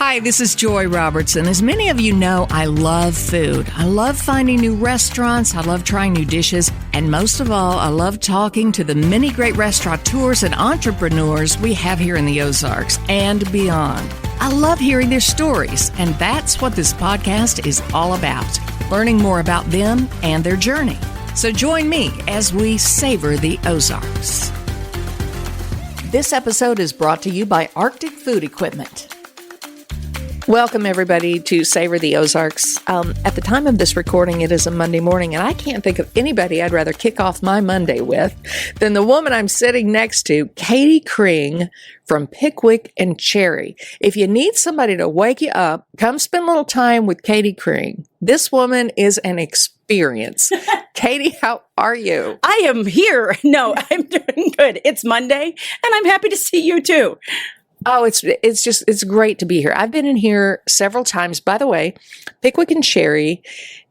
Hi, this is Joy Robertson. As many of you know, I love food. I love finding new restaurants. I love trying new dishes. And most of all, I love talking to the many great restaurateurs and entrepreneurs we have here in the Ozarks and beyond. I love hearing their stories, and that's what this podcast is all about, learning more about them and their journey. So join me as we savor the Ozarks. This episode is brought to you by Arctic Food Equipment. Welcome, everybody, to Savor the Ozarks. At the time of this recording, it is a Monday morning, and I can't think of anybody I'd rather kick off my Monday with than the woman I'm sitting next to, Katie Kring from Pickwick and Cherry. If you need somebody to wake you up, come spend a little time with Katie Kring. This woman is an experience. Katie, how are you? I am here. No, I'm doing good. It's Monday, and I'm happy to see you too. Oh, it's great to be here. I've been in here several times. By the way, Pickwick and Cherry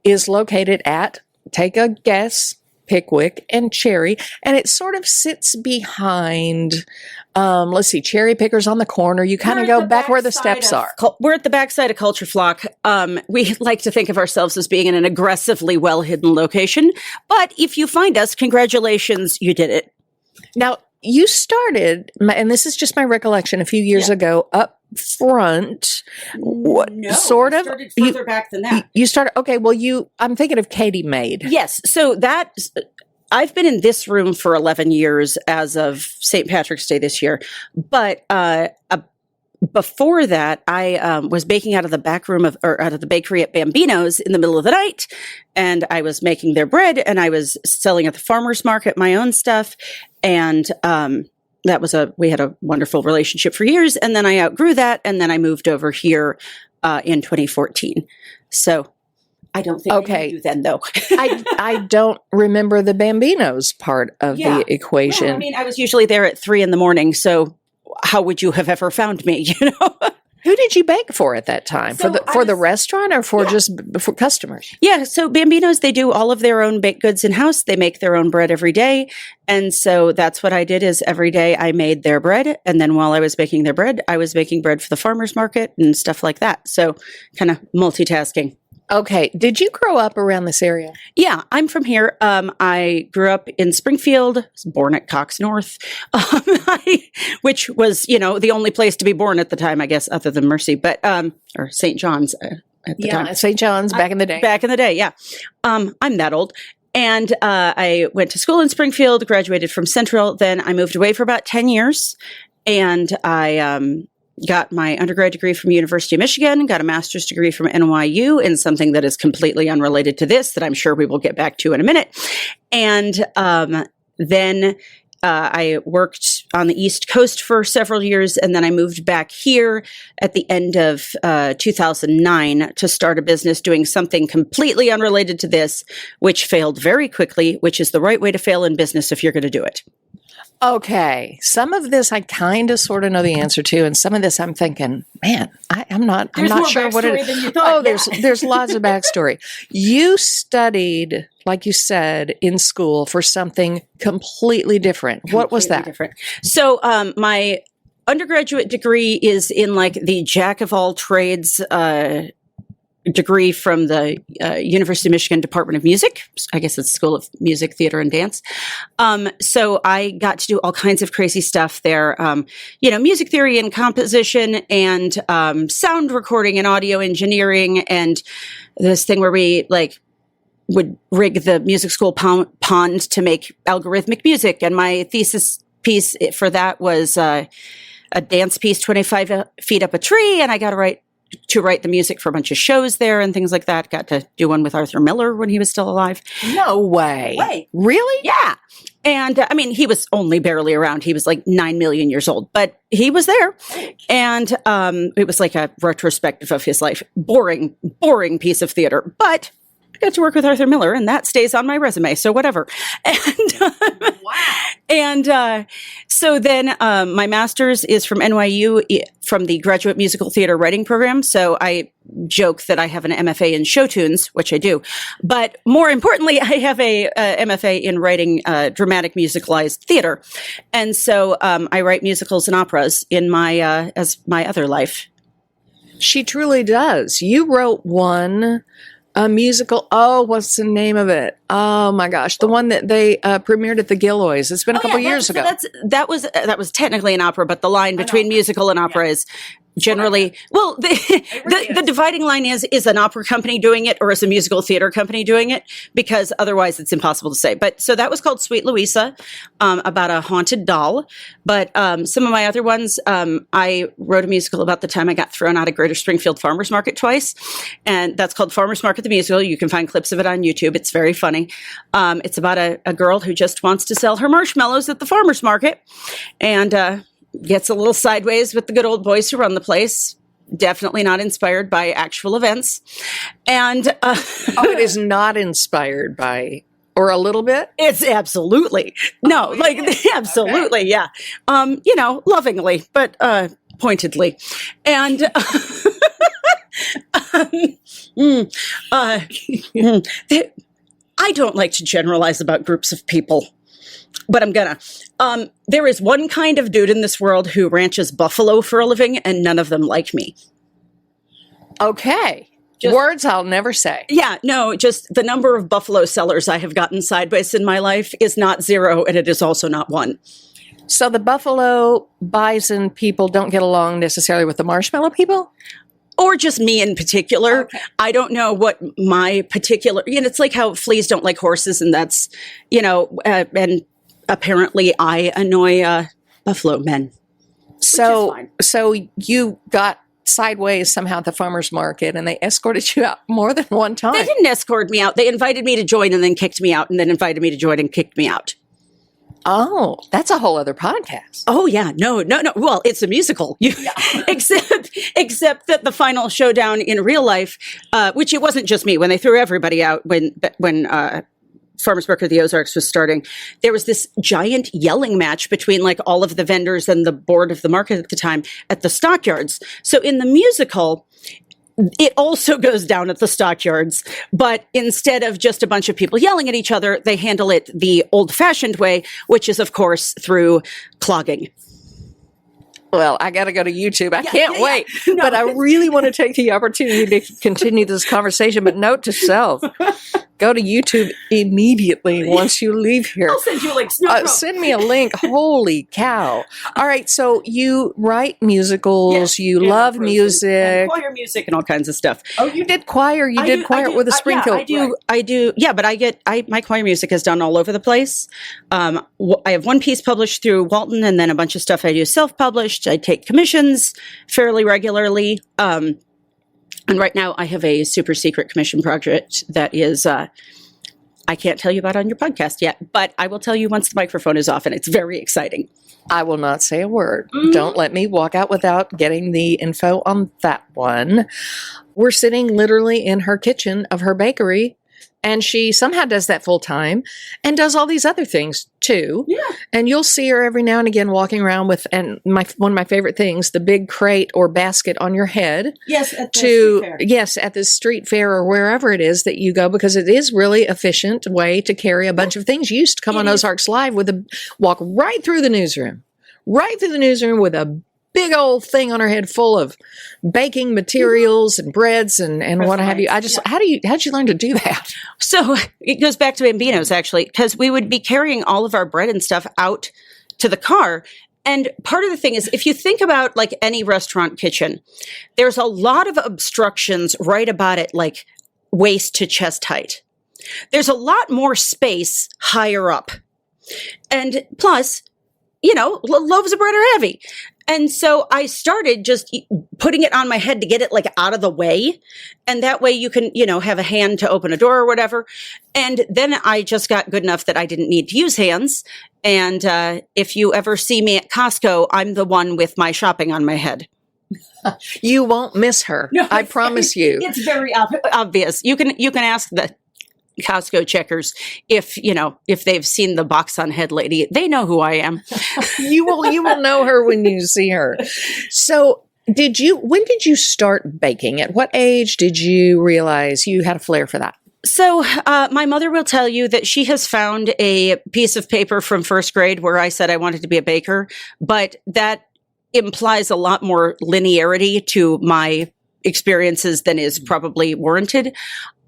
is located at, take a guess, Pickwick and Cherry, and it sort of sits behind, let's see, Cherry Pickers on the corner. You kind of go back where the steps are. We're at the backside of Culture Flock. We like to think of ourselves as being in an aggressively well-hidden location, but if you find us, congratulations, you did it. Now, you started, and this is just my recollection, a few years ago, up front. No, sort of. Started further back than that. You started, okay, well, I'm thinking of Katie Made. Yes, so I've been in this room for 11 years as of St. Patrick's Day this year, but before that, I was baking out of the back room out of the bakery at Bambino's in the middle of the night, and I was making their bread, and I was selling at the farmer's market my own stuff, and we had a wonderful relationship for years, and then I outgrew that, and then I moved over here in 2014. So I don't think I knew you then, though. I don't remember the Bambino's part of the equation. Well, I mean, I was usually there at 3 a.m, so how would you have ever found me, you know? Who did you bake for at that time? So for the restaurant or for just for customers? Yeah, so Bambino's, they do all of their own baked goods in-house. They make their own bread every day. And so that's what I did is every day I made their bread. And then while I was baking their bread, I was baking bread for the farmer's market and stuff like that. So kind of multitasking. Okay. Did you grow up around this area? Yeah, I'm from here. I grew up in Springfield, was born at Cox North, which was, the only place to be born at the time, I guess, other than Mercy, but or St. John's at the time. St. John's back in the day. Back in the day, yeah. I'm that old. And I went to school in Springfield, graduated from Central. Then I moved away for about 10 years, and I got my undergrad degree from University of Michigan, got a master's degree from NYU in something that is completely unrelated to this that I'm sure we will get back to in a minute. And then I worked on the East Coast for several years, and then I moved back here at the end of 2009 to start a business doing something completely unrelated to this, which failed very quickly, which is the right way to fail in business if you're going to do it. Okay. Some of this I kind of sort of know the answer to, and some of this I'm thinking, man, I'm not sure what it is. Than you thought. There's lots of backstory. You studied, like you said, in school for something completely different. What was that? Different. So my undergraduate degree is in like the jack of all trades degree from the University of Michigan Department of Music. I guess it's School of Music, Theater, and Dance. So I got to do all kinds of crazy stuff there. Music theory and composition and sound recording and audio engineering and this thing where we would rig the music school pond to make algorithmic music. And my thesis piece for that was a dance piece 25 feet up a tree, and I got to write the music for a bunch of shows there and things like that. Got to do one with Arthur Miller when he was still alive. No way. Really? Yeah. And he was only barely around. He was like 9 million years old, but he was there. And it was like a retrospective of his life. Boring piece of theater. But I got to work with Arthur Miller, and that stays on my resume, so whatever. And wow. And so then my master's is from NYU, from the Graduate Musical Theater Writing Program. So I joke that I have an MFA in show tunes, which I do. But more importantly, I have a MFA in writing dramatic musicalized theater. And so I write musicals and operas in my as my other life. She truly does. You wrote a musical. Oh, what's the name of it? Oh my gosh, the one that they premiered at the Gilloys. It's been a couple years ago. That was technically an opera, but the line between musical and opera is generally the dividing line is an opera company doing it or is a musical theater company doing it, because otherwise it's impossible to say. But so that was called Sweet Louisa, about a haunted doll. But some of my other ones, I wrote a musical about the time I got thrown out of Greater Springfield Farmers Market twice, and that's called Farmers Market the Musical. You can find clips of it on YouTube. It's very funny. It's about a girl who just wants to sell her marshmallows at the farmers market, and gets a little sideways with the good old boys who run the place. Definitely not inspired by actual events. And it is not inspired by, or a little bit? It's absolutely. No, absolutely, yeah. Lovingly, but pointedly. And I don't like to generalize about groups of people, but I'm gonna. There is one kind of dude in this world who ranches buffalo for a living, and none of them like me. Okay. Words I'll never say. Yeah, no, just the number of buffalo sellers I have gotten sideways in my life is not 0, and it is also not 1. So the buffalo bison people don't get along necessarily with the marshmallow people? Or just me in particular. Okay. I don't know what my particular, it's like how fleas don't like horses, and that's, and apparently I annoy buffalo men. So you got sideways somehow at the farmer's market, and they escorted you out more than one time. They didn't escort me out. They invited me to join and then kicked me out, and then invited me to join and kicked me out. Oh, that's a whole other podcast. Oh yeah, no. Well, it's a musical, except that the final showdown in real life, which it wasn't just me. When they threw everybody out, when Farmers Market of the Ozarks was starting, there was this giant yelling match between like all of the vendors and the board of the market at the time at the stockyards. So in the musical, it also goes down at the stockyards, but instead of just a bunch of people yelling at each other, they handle it the old-fashioned way, which is, of course, through clogging. Well, I got to go to YouTube. I can't wait. No. But I really want to take the opportunity to continue this conversation. But note to self, go to YouTube immediately once you leave here. I'll send you links. Send me a link. Holy cow. All right. So you write musicals. You love music. And choir music and all kinds of stuff. Oh, you did choir. You did choir with the Springfield. I do. Yeah, but my choir music is done all over the place. I have one piece published through Walton, and then a bunch of stuff I do self-published. I take commissions fairly regularly. And right now I have a super secret commission project that is, I can't tell you about on your podcast yet, but I will tell you once the microphone is off, and it's very exciting. I will not say a word. Mm-hmm. Don't let me walk out without getting the info on that one. We're sitting literally in her kitchen of her bakery, and she somehow does that full time and does all these other things too. Yeah. And you'll see her every now and again walking around with, one of my favorite things, the big crate or basket on your head. Yes, at the street fair. Yes, at the street fair or wherever it is that you go, because it is really efficient way to carry a bunch of things. You used to come on Ozarks Live walk right through the newsroom with a big old thing on her head full of baking materials and breads and what have you. How'd you learn to do that? So it goes back to Bambino's, actually, because we would be carrying all of our bread and stuff out to the car. And part of the thing is, if you think about like any restaurant kitchen, there's a lot of obstructions right about it, like waist to chest height. There's a lot more space higher up. And plus, loaves of bread are heavy. And so I started just putting it on my head to get it like out of the way. And that way you can, have a hand to open a door or whatever. And then I just got good enough that I didn't need to use hands. And if you ever see me at Costco, I'm the one with my shopping on my head. You won't miss her. No, I promise you. It's very obvious. You can ask the Costco checkers if they've seen the box on head lady. They know who I am. You will know her when you see her. So when did you start baking? At what age did you realize you had a flair for that? So my mother will tell you that she has found a piece of paper from first grade where I said I wanted to be a baker, but that implies a lot more linearity to my experiences than is probably warranted.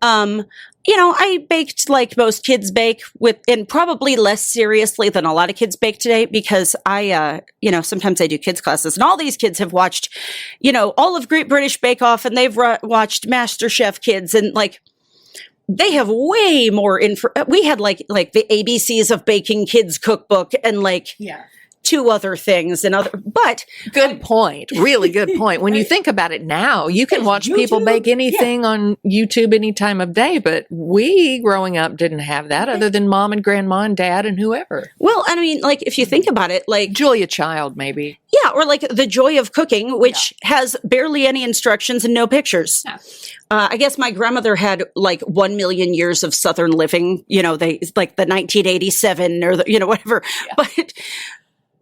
I baked like most kids bake and probably less seriously than a lot of kids bake today because sometimes I do kids classes and all these kids have watched, all of Great British Bake Off and they've watched MasterChef Kids and like, they have way more we had like the ABCs of Baking Kids cookbook and two other things but good point. Really good point. When you think about it now, you can watch people bake anything on YouTube any time of day, but we growing up didn't have that other than mom and grandma and dad and whoever. Well, I mean, like if you think about it, like Julia Child, maybe. Yeah, or like The Joy of Cooking, which has barely any instructions and no pictures. Yeah. I guess my grandmother had like 1 million years of Southern living, they like the 1987 or whatever. Yeah. But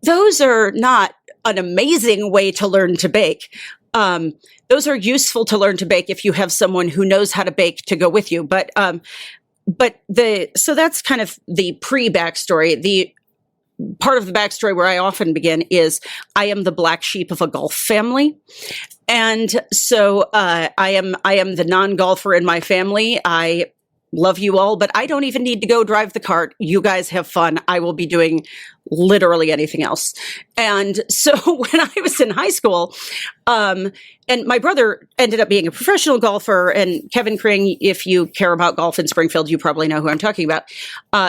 those are not an amazing way to learn to bake. Those are useful to learn to bake if you have someone who knows how to bake to go with you. So that's kind of the pre-backstory. The part of the backstory where I often begin is I am the black sheep of a golf family. And so I am the non-golfer in my family. I love you all, but I don't even need to go drive the cart. You guys have fun. I will be doing literally anything else. And so when I was in high school, and my brother ended up being a professional golfer, and Kevin Kring, if you care about golf in Springfield, you probably know who I'm talking about.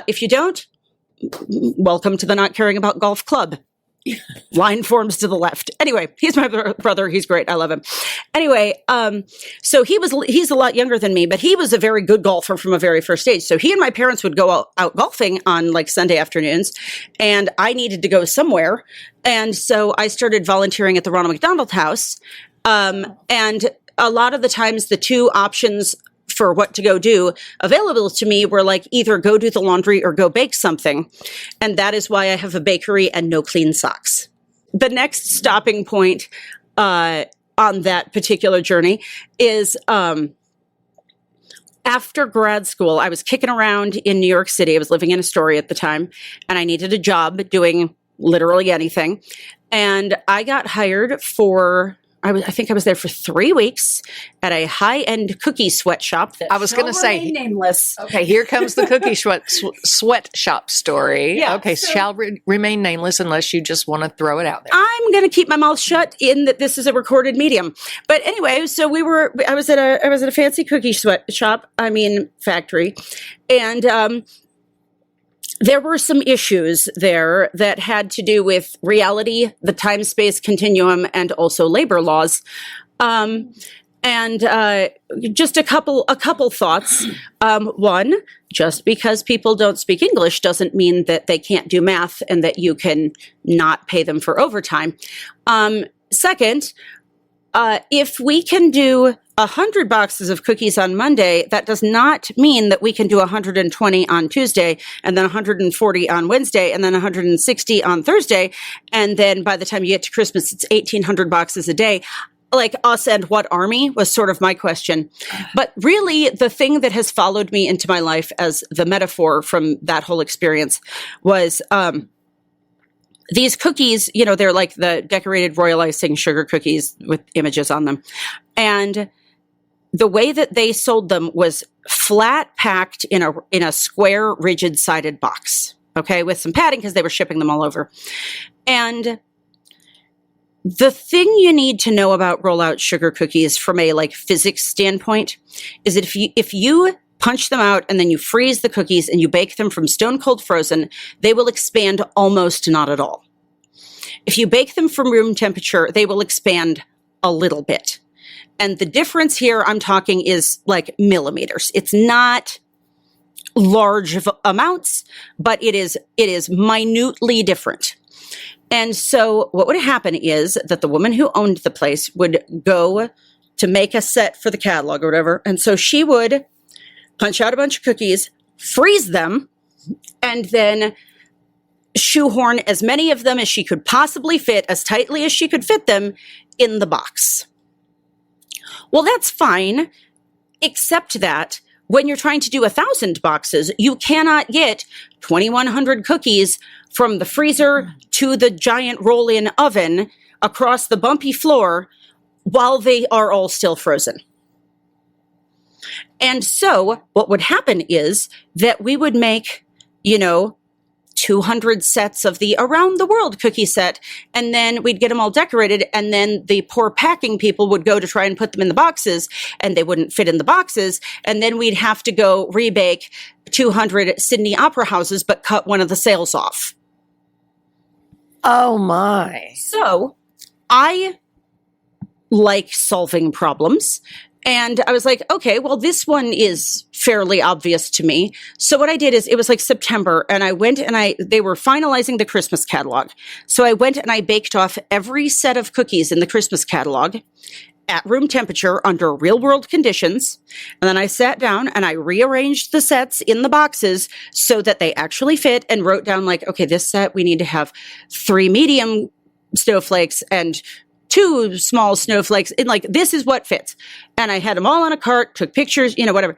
If you don't, welcome to the Not Caring About Golf Club. Line forms to the left. Anyway, he's my brother. He's great. I love him. Anyway, so he's a lot younger than me, but he was a very good golfer from a very first age. So he and my parents would go out golfing on like Sunday afternoons, and I needed to go somewhere. And so I started volunteering at the Ronald McDonald House. And a lot of the times the two options for what to go do available to me were like either go do the laundry or go bake something. And that is why I have a bakery and no clean socks. The next stopping point on that particular journey is after grad school, I was kicking around in New York City. I was living in Astoria at the time, and I needed a job doing literally anything. And I got hired for I think I was there for 3 weeks at a high-end cookie sweatshop. I was going to say, nameless. Okay, here comes the cookie sweatshop story. Yeah, okay, shall remain nameless unless you just want to throw it out there. I'm going to keep my mouth shut in that this is a recorded medium. But anyway, so I was at a fancy cookie factory, and there were some issues there that had to do with reality, the time-space continuum, and also labor laws. Just a couple thoughts. One, just because people don't speak English doesn't mean that they can't do math and that you can not pay them for overtime. Second, if we can do 100 boxes of cookies on Monday, that does not mean that we can do 120 on Tuesday, and then 140 on Wednesday, and then 160 on Thursday. And then by the time you get to Christmas, it's 1,800 boxes a day. Like us and what army was sort of my question. But really, the thing that has followed me into my life as the metaphor from that whole experience was these cookies, they're like the decorated royal icing sugar cookies with images on them. And the way that they sold them was flat packed in a square, rigid sided box, okay, with some padding because they were shipping them all over. And the thing you need to know about rollout sugar cookies from a physics standpoint is that if you punch them out and then you freeze the cookies and you bake them from stone cold frozen, they will expand almost not at all. If you bake them from room temperature, they will expand a little bit. And the difference here I'm talking is like millimeters. It's not large amounts, but it is minutely different. And so what would happen is that the woman who owned the place would go to make a set for the catalog or whatever. And so she would punch out a bunch of cookies, freeze them, and then shoehorn as many of them as she could possibly fit, as tightly as she could fit them, in the box. Well, that's fine, except that when you're trying to do 1,000 boxes, you cannot get 2,100 cookies from the freezer to the giant roll-in oven across the bumpy floor while they are all still frozen. And so what would happen is that we would make, 200 sets of the around the world cookie set, and then we'd get them all decorated, and then the poor packing people would go to try and put them in the boxes, and they wouldn't fit in the boxes, and then we'd have to go rebake 200 Sydney opera houses, but cut one of the sails off. Oh my. So I like solving problems. And I was like, okay, well, this one is fairly obvious to me. So what I did is, it was like September, and I went and they were finalizing the Christmas catalog. So I went and I baked off every set of cookies in the Christmas catalog at room temperature under real world conditions. And then I sat down and I rearranged the sets in the boxes so that they actually fit, and wrote down like, okay, this set, we need to have 3 medium snowflakes and 2 small snowflakes, and like, this is what fits. And I had them all on a cart, took pictures, whatever.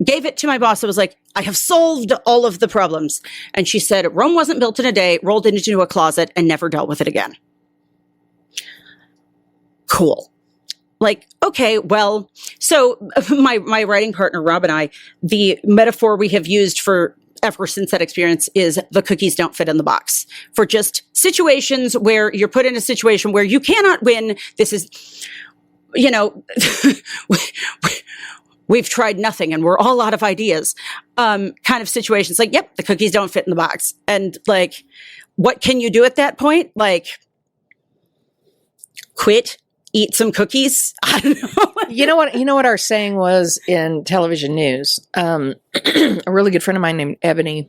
Gave it to my boss. I was like, I have solved all of the problems. And she said, Rome wasn't built in a day, rolled it into a closet, and never dealt with it again. Cool. Like, okay, well, so my writing partner, Rob, and I, the metaphor we have used for ever since that experience is the cookies don't fit in the box, for just situations where you're put in a situation where you cannot win. This is, we've tried nothing and we're all out of ideas, kind of situations. Like, yep, the cookies don't fit in the box. And like, what can you do at that point? Like, quit, eat some cookies. I don't know. You know what our saying was in television news? A really good friend of mine named Ebony,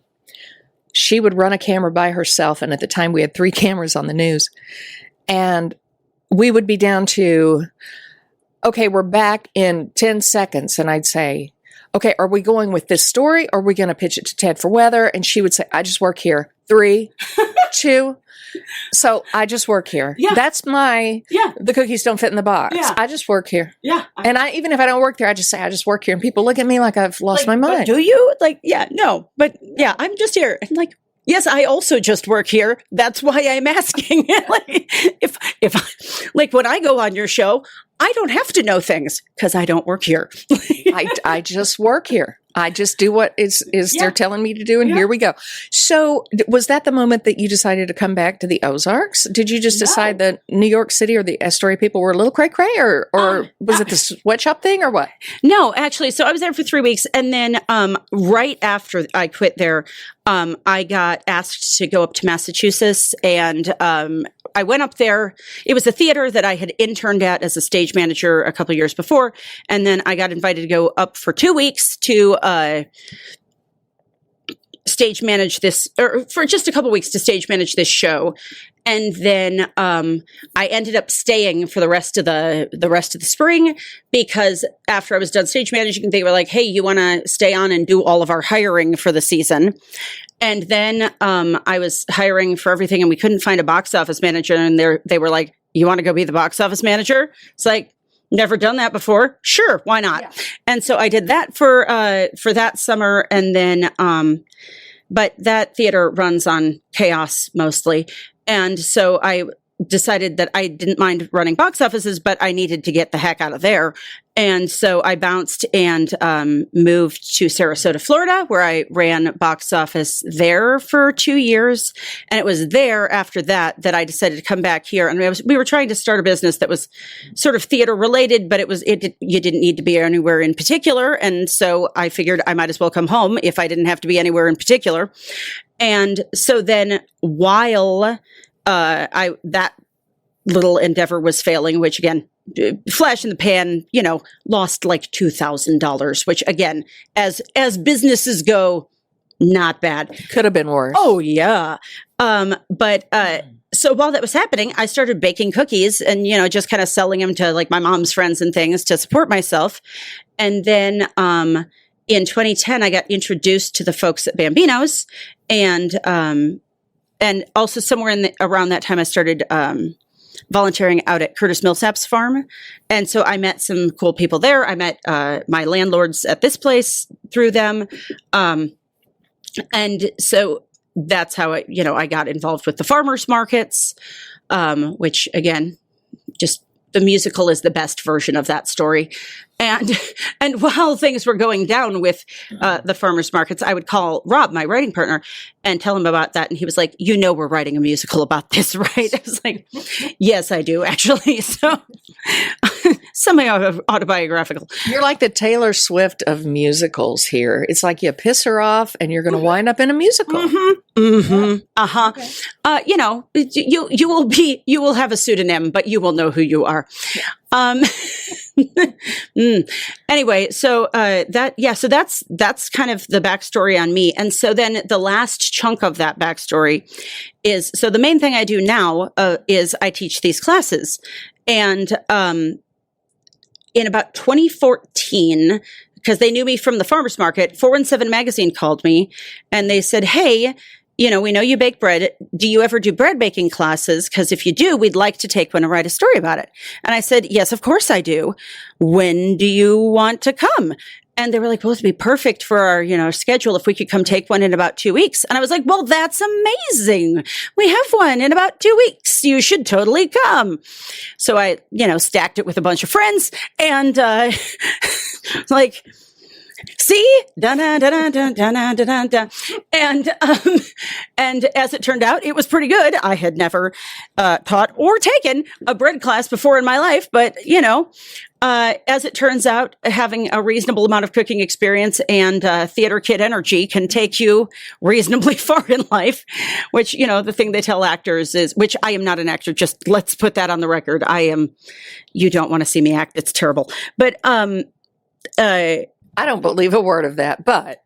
she would run a camera by herself. And at the time we had 3 cameras on the news, and we would be down to, okay, we're back in 10 seconds. And I'd say, okay, are we going with this story, or are we going to pitch it to Ted for weather? And she would say, I just work here. 3, 2. So I just work here. Yeah. That's the cookies don't fit in the box. Yeah. I just work here. Yeah. And even if I don't work there, I just say I just work here. And people look at me like I've lost my mind. Do you? Like, yeah, no. But yeah, I'm just here. I'm like, yes, I also just work here. That's why I'm asking. Like, if like when I go on your show, I don't have to know things because I don't work here. I just work here. I just do what they're telling me to do, and here we go. So was that the moment that you decided to come back to the Ozarks? Did you just decide that New York City or the Astoria people were a little cray-cray, or was it the sweatshop thing, or what? No, actually. So I was there for 3 weeks, and then right after I quit there, I got asked to go up to Massachusetts, and I went up there. It was a theater that I had interned at as a stage manager a couple of years before. And then I got invited to go up for 2 weeks to stage manage this, or for just a couple of weeks to stage manage this show. And then I ended up staying for the rest of the spring, because after I was done stage managing, they were like, hey, you want to stay on and do all of our hiring for the season? And then I was hiring for everything, and we couldn't find a box office manager. And they were like, you want to go be the box office manager? It's like, never done that before. Sure, why not? Yeah. And so I did that for that summer. And then, but that theater runs on chaos mostly. And so I decided that I didn't mind running box offices, but I needed to get the heck out of there. And so I bounced and moved to Sarasota, Florida, where I ran box office there for 2 years. And it was there after that I decided to come back here. And we were trying to start a business that was sort of theater related, but you didn't need to be anywhere in particular. And so I figured I might as well come home if I didn't have to be anywhere in particular. And so then while that little endeavor was failing, which again, flash in the pan, lost like $2,000, which again, as businesses go, not bad. Could have been worse. Oh yeah. But so while that was happening, I started baking cookies and, just kind of selling them to like my mom's friends and things to support myself. And then, in 2010, I got introduced to the folks at Bambino's, and also somewhere around that time, I started volunteering out at Curtis Millsap's farm. And so I met some cool people there. I met my landlords at this place through them. And so that's how I got involved with the farmers markets, which again, just the musical is the best version of that story. And while things were going down with the farmers markets, I would call Rob, my writing partner, and tell him about that. And he was like, we're writing a musical about this, right? I was like, yes, I do, actually. So semi-autobiographical. You're like the Taylor Swift of musicals here. It's like you piss her off and you're going to wind up in a musical. Okay. You will have a pseudonym, but you will know who you are. Anyway, so that's kind of the backstory on me. And so then the last chunk of that backstory is, so the main thing I do now is I teach these classes. And in about 2014, because they knew me from the farmers market, 417 Magazine called me and they said, hey, we know you bake bread. Do you ever do bread baking classes? Because if you do, we'd like to take one and write a story about it. And I said, yes, of course I do. When do you want to come? And they were like, well, it'd be perfect for our, schedule if we could come take one in about 2 weeks. And I was like, well, that's amazing. We have one in about 2 weeks. You should totally come. So I, stacked it with a bunch of friends and, like, see, and as it turned out, it was pretty good. I had never taught or taken a bread class before in my life, but as it turns out, having a reasonable amount of cooking experience and theater kid energy can take you reasonably far in life. Which the thing they tell actors is, which I am not an actor. Just let's put that on the record. I am. You don't want to see me act. It's terrible, but I don't believe a word of that, but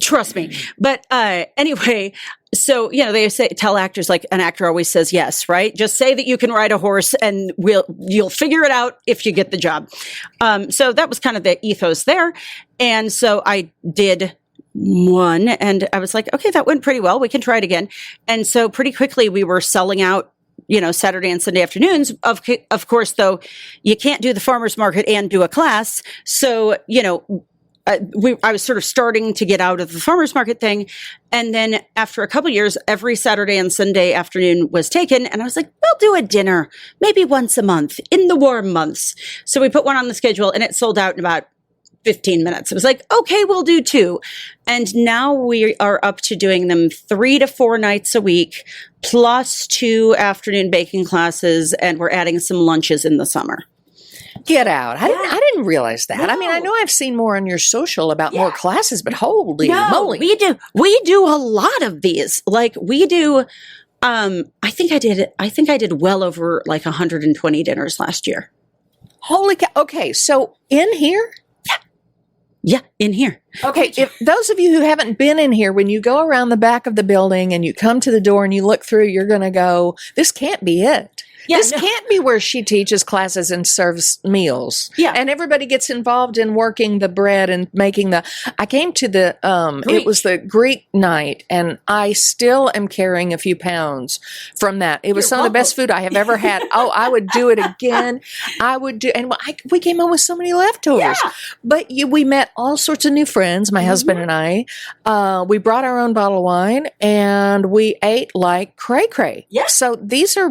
trust me. But anyway, so they tell actors, like, an actor always says yes, right? Just say that you can ride a horse and you'll figure it out if you get the job. So that was kind of the ethos there. And so I did one and I was like, okay, that went pretty well. We can try it again. And so pretty quickly we were selling out Saturday and Sunday afternoons. Of course, though, you can't do the farmers market and do a class. So, I was sort of starting to get out of the farmers market thing. And then after a couple of years, every Saturday and Sunday afternoon was taken. And I was like, we'll do a dinner maybe once a month in the warm months. So we put one on the schedule and it sold out in about 15 minutes. It was like, okay, we'll do 2. And now we are up to doing them 3 to 4 nights a week, plus 2 afternoon baking classes. And we're adding some lunches in the summer. Get out. I didn't realize that. No. I mean, I know I've seen more on your social about more classes, but holy moly. We do a lot of these. Like we do, I think I did well over like 120 dinners last year. Holy cow. Okay. So in here? Yeah, in here. Okay, if those of you who haven't been in here, when you go around the back of the building and you come to the door and you look through, you're going to go, this can't be it. Yeah, this can't be where she teaches classes and serves meals. Yeah. And everybody gets involved in working the bread and making I came to the, it was the Greek night, and I still am carrying a few pounds from that. It was some of the best food I have ever had. Oh, I would do it again. We came home with so many leftovers. Yeah. But we met all sorts of new friends, my husband and I. We brought our own bottle of wine, and we ate like cray-cray. Yeah. So these are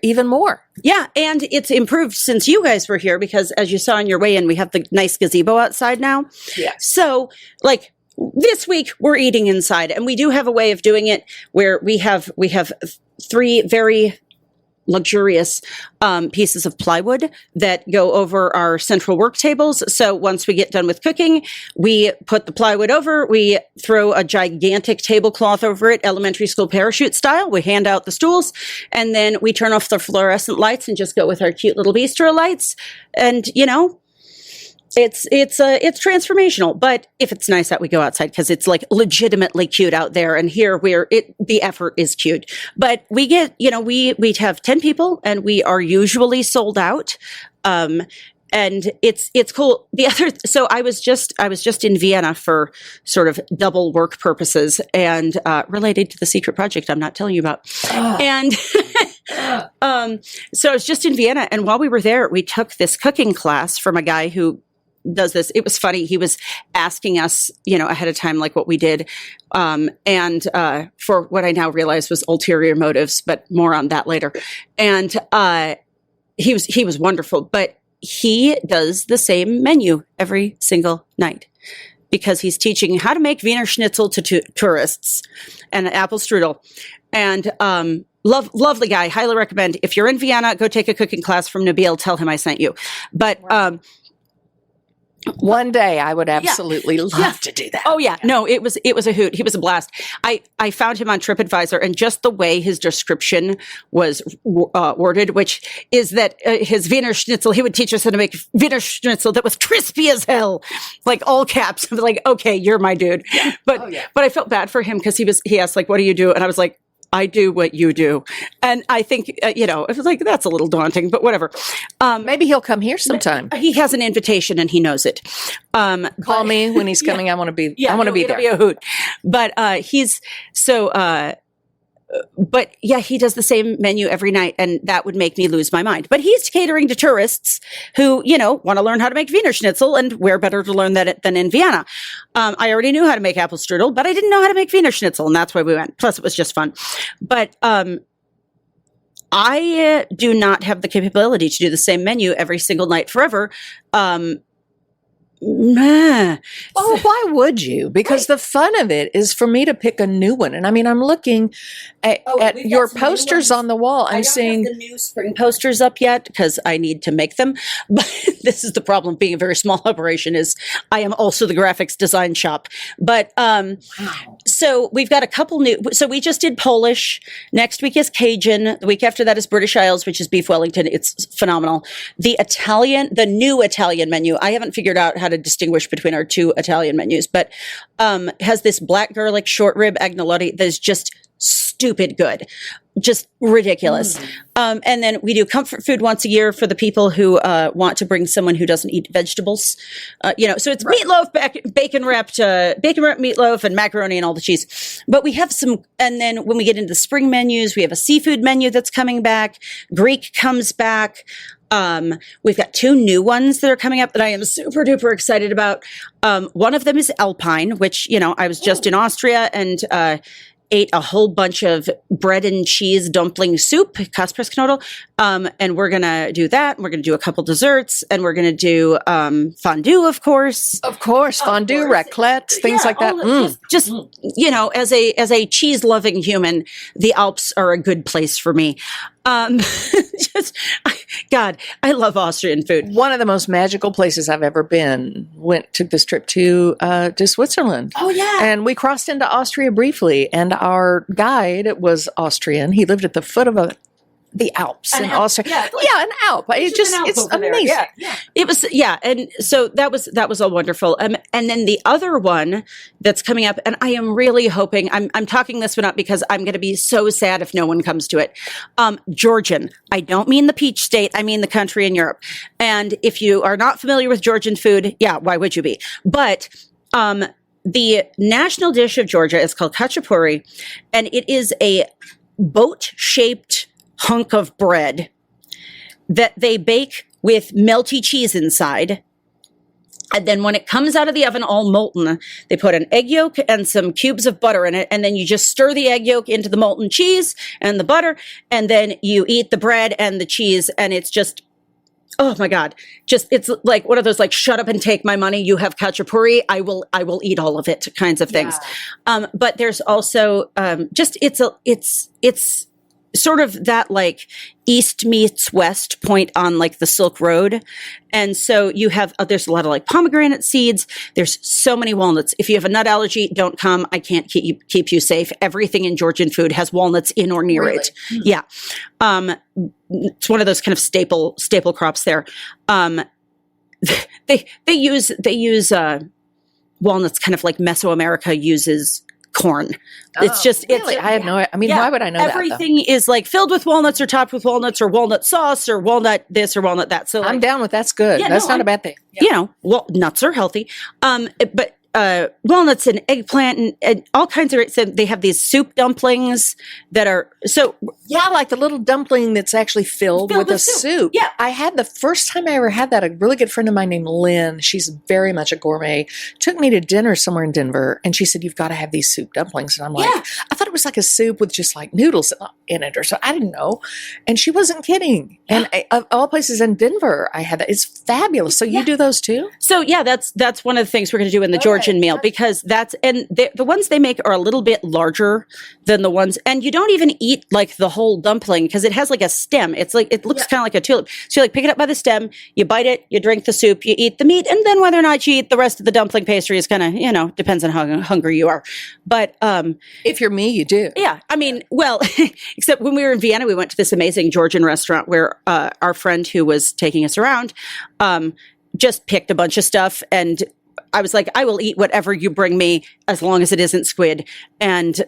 even more. Yeah, and it's improved since you guys were here because, as you saw on your way in, we have the nice gazebo outside now. Yeah. So, like, this week we're eating inside, and we do have a way of doing it where we have 3 very luxurious pieces of plywood that go over our central work tables. So once we get done with cooking, we put the plywood over, we throw a gigantic tablecloth over it, elementary school parachute style. We hand out the stools, and then we turn off the fluorescent lights and just go with our cute little bistro lights. And, it's transformational, but if it's nice out, we go outside because it's like legitimately cute out there. And here the effort is cute, but we get, we have 10 people and we are usually sold out. And it's cool. So I was just in Vienna for sort of double work purposes and, related to the secret project I'm not telling you about. Oh. And, so I was just in Vienna, and while we were there, we took this cooking class from a guy who does this. It was funny. He was asking us, ahead of time, like what we did. And for what I now realize was ulterior motives, but more on that later. And he was wonderful, but he does the same menu every single night because he's teaching how to make Wiener Schnitzel to tourists and apple strudel. And lovely guy, highly recommend. If you're in Vienna, go take a cooking class from Nabil. Tell him I sent you. But one day I would absolutely love to do that. Oh yeah. No, it was a hoot. He was a blast. I found him on TripAdvisor, and just the way his description was worded, which is that his Wiener Schnitzel, he would teach us how to make Wiener Schnitzel that was crispy as hell, like all caps. I'm like, okay, you're my dude. But but I felt bad for him because he asked like, what do you do? And I was like, I do what you do. And I think, it was like, that's a little daunting, but whatever. Maybe he'll come here sometime. He has an invitation and he knows it. Call me when he's coming. I want to be, I want to be there. It'll be a hoot. But he's so, but yeah, he does the same menu every night, and that would make me lose my mind. But he's catering to tourists who, want to learn how to make Wiener Schnitzel, and where better to learn that than in Vienna. I already knew how to make apple strudel, but I didn't know how to make Wiener Schnitzel, and that's why we went. Plus, it was just fun. But I do not have the capability to do the same menu every single night forever. Well, why would you? Because the fun of it is for me to pick a new one. And I mean, I'm looking at your posters on the wall. I'm seeing the new spring posters up yet because I need to make them. But this is the problem being a very small operation is I am also the graphics design shop. But so we've got a couple new. So we just did Polish. Next week is Cajun. The week after that is British Isles, which is beef Wellington. It's phenomenal. The new Italian menu. I haven't figured out how to distinguish between our two Italian menus, but has this black garlic short rib agnolotti that is just stupid good, just ridiculous. And then we do comfort food once a year for the people who want to bring someone who doesn't eat vegetables. So it's meatloaf, bacon wrapped meatloaf and macaroni and all the cheese. But we have some, and then when we get into the spring menus, we have a seafood menu that's coming back. Greek comes back. We've got two new ones that are coming up that I am super duper excited about. One of them is Alpine, which, I was just in Austria and ate a whole bunch of bread and cheese dumpling soup, Kaspersknödel. And we're going to do that. And we're going to do a couple desserts, and we're going to do fondue, of course. Fondue, raclette, things like that. Just as a cheese loving human, the Alps are a good place for me. God, I love Austrian food. One of the most magical places I've ever been. Took this trip to Switzerland. Oh yeah, and we crossed into Austria briefly, and our guide was Austrian. He lived at the foot of the Alps in Austria. An Alp. It's amazing. Yeah. It was, and so that was all wonderful. And then the other one that's coming up, and I am really hoping, I'm talking this one up because I'm going to be so sad if no one comes to it. Georgian. I don't mean the peach state. I mean the country in Europe. And if you are not familiar with Georgian food, why would you be? But the national dish of Georgia is called khachapuri, and it is a boat-shaped hunk of bread that they bake with melty cheese inside. And then when it comes out of the oven all molten, they put an egg yolk and some cubes of butter in it. And then you just stir the egg yolk into the molten cheese and the butter. And then you eat the bread and the cheese. And it's just, oh my God, it's like one of those, like, shut up and take my money. You have khachapuri. I will eat all of it kinds of things. But there's also it's sort of that like east meets west point on like the Silk Road. And so you have, there's a lot of like pomegranate seeds. There's so many walnuts. If you have a nut allergy, don't come. I can't keep you safe. Everything in Georgian food has walnuts in or near it. Yeah. It's one of those kind of staple crops there. They use walnuts kind of like Mesoamerica uses corn. It's just, really? I have no, I mean, why would I know everything that? Is like filled with walnuts or topped with walnuts or walnut sauce or walnut this or walnut that. So I'm down with that's good. That's not a bad thing. Nuts are healthy. But walnuts and eggplant and all kinds of. So they have these soup dumplings that are so. Yeah, like the little dumpling that's actually filled with a soup. Yeah. I had the first time I ever had that, a really good friend of mine named Lynn, she's very much a gourmet, took me to dinner somewhere in Denver, and she said, you've got to have these soup dumplings. And I'm like, I thought it was like a soup with just like noodles in it or so. I didn't know. And she wasn't kidding. And of all places in Denver, I had that. It's fabulous. So you do those too? So yeah, that's one of the things we're going to do in the Georgian meal, because the ones they make are a little bit larger than the ones, and you don't even eat like the whole dumpling because it has like a stem. It's like, it looks kind of like a tulip. So you like pick it up by the stem, you bite it, you drink the soup, you eat the meat, and then whether or not you eat the rest of the dumpling pastry is kind of, depends on how hungry you are. But if you're me, you do. Yeah. I mean, well, except when we were in Vienna, we went to this amazing Georgian restaurant where our friend who was taking us around just picked a bunch of stuff, and I was like, I will eat whatever you bring me as long as it isn't squid. And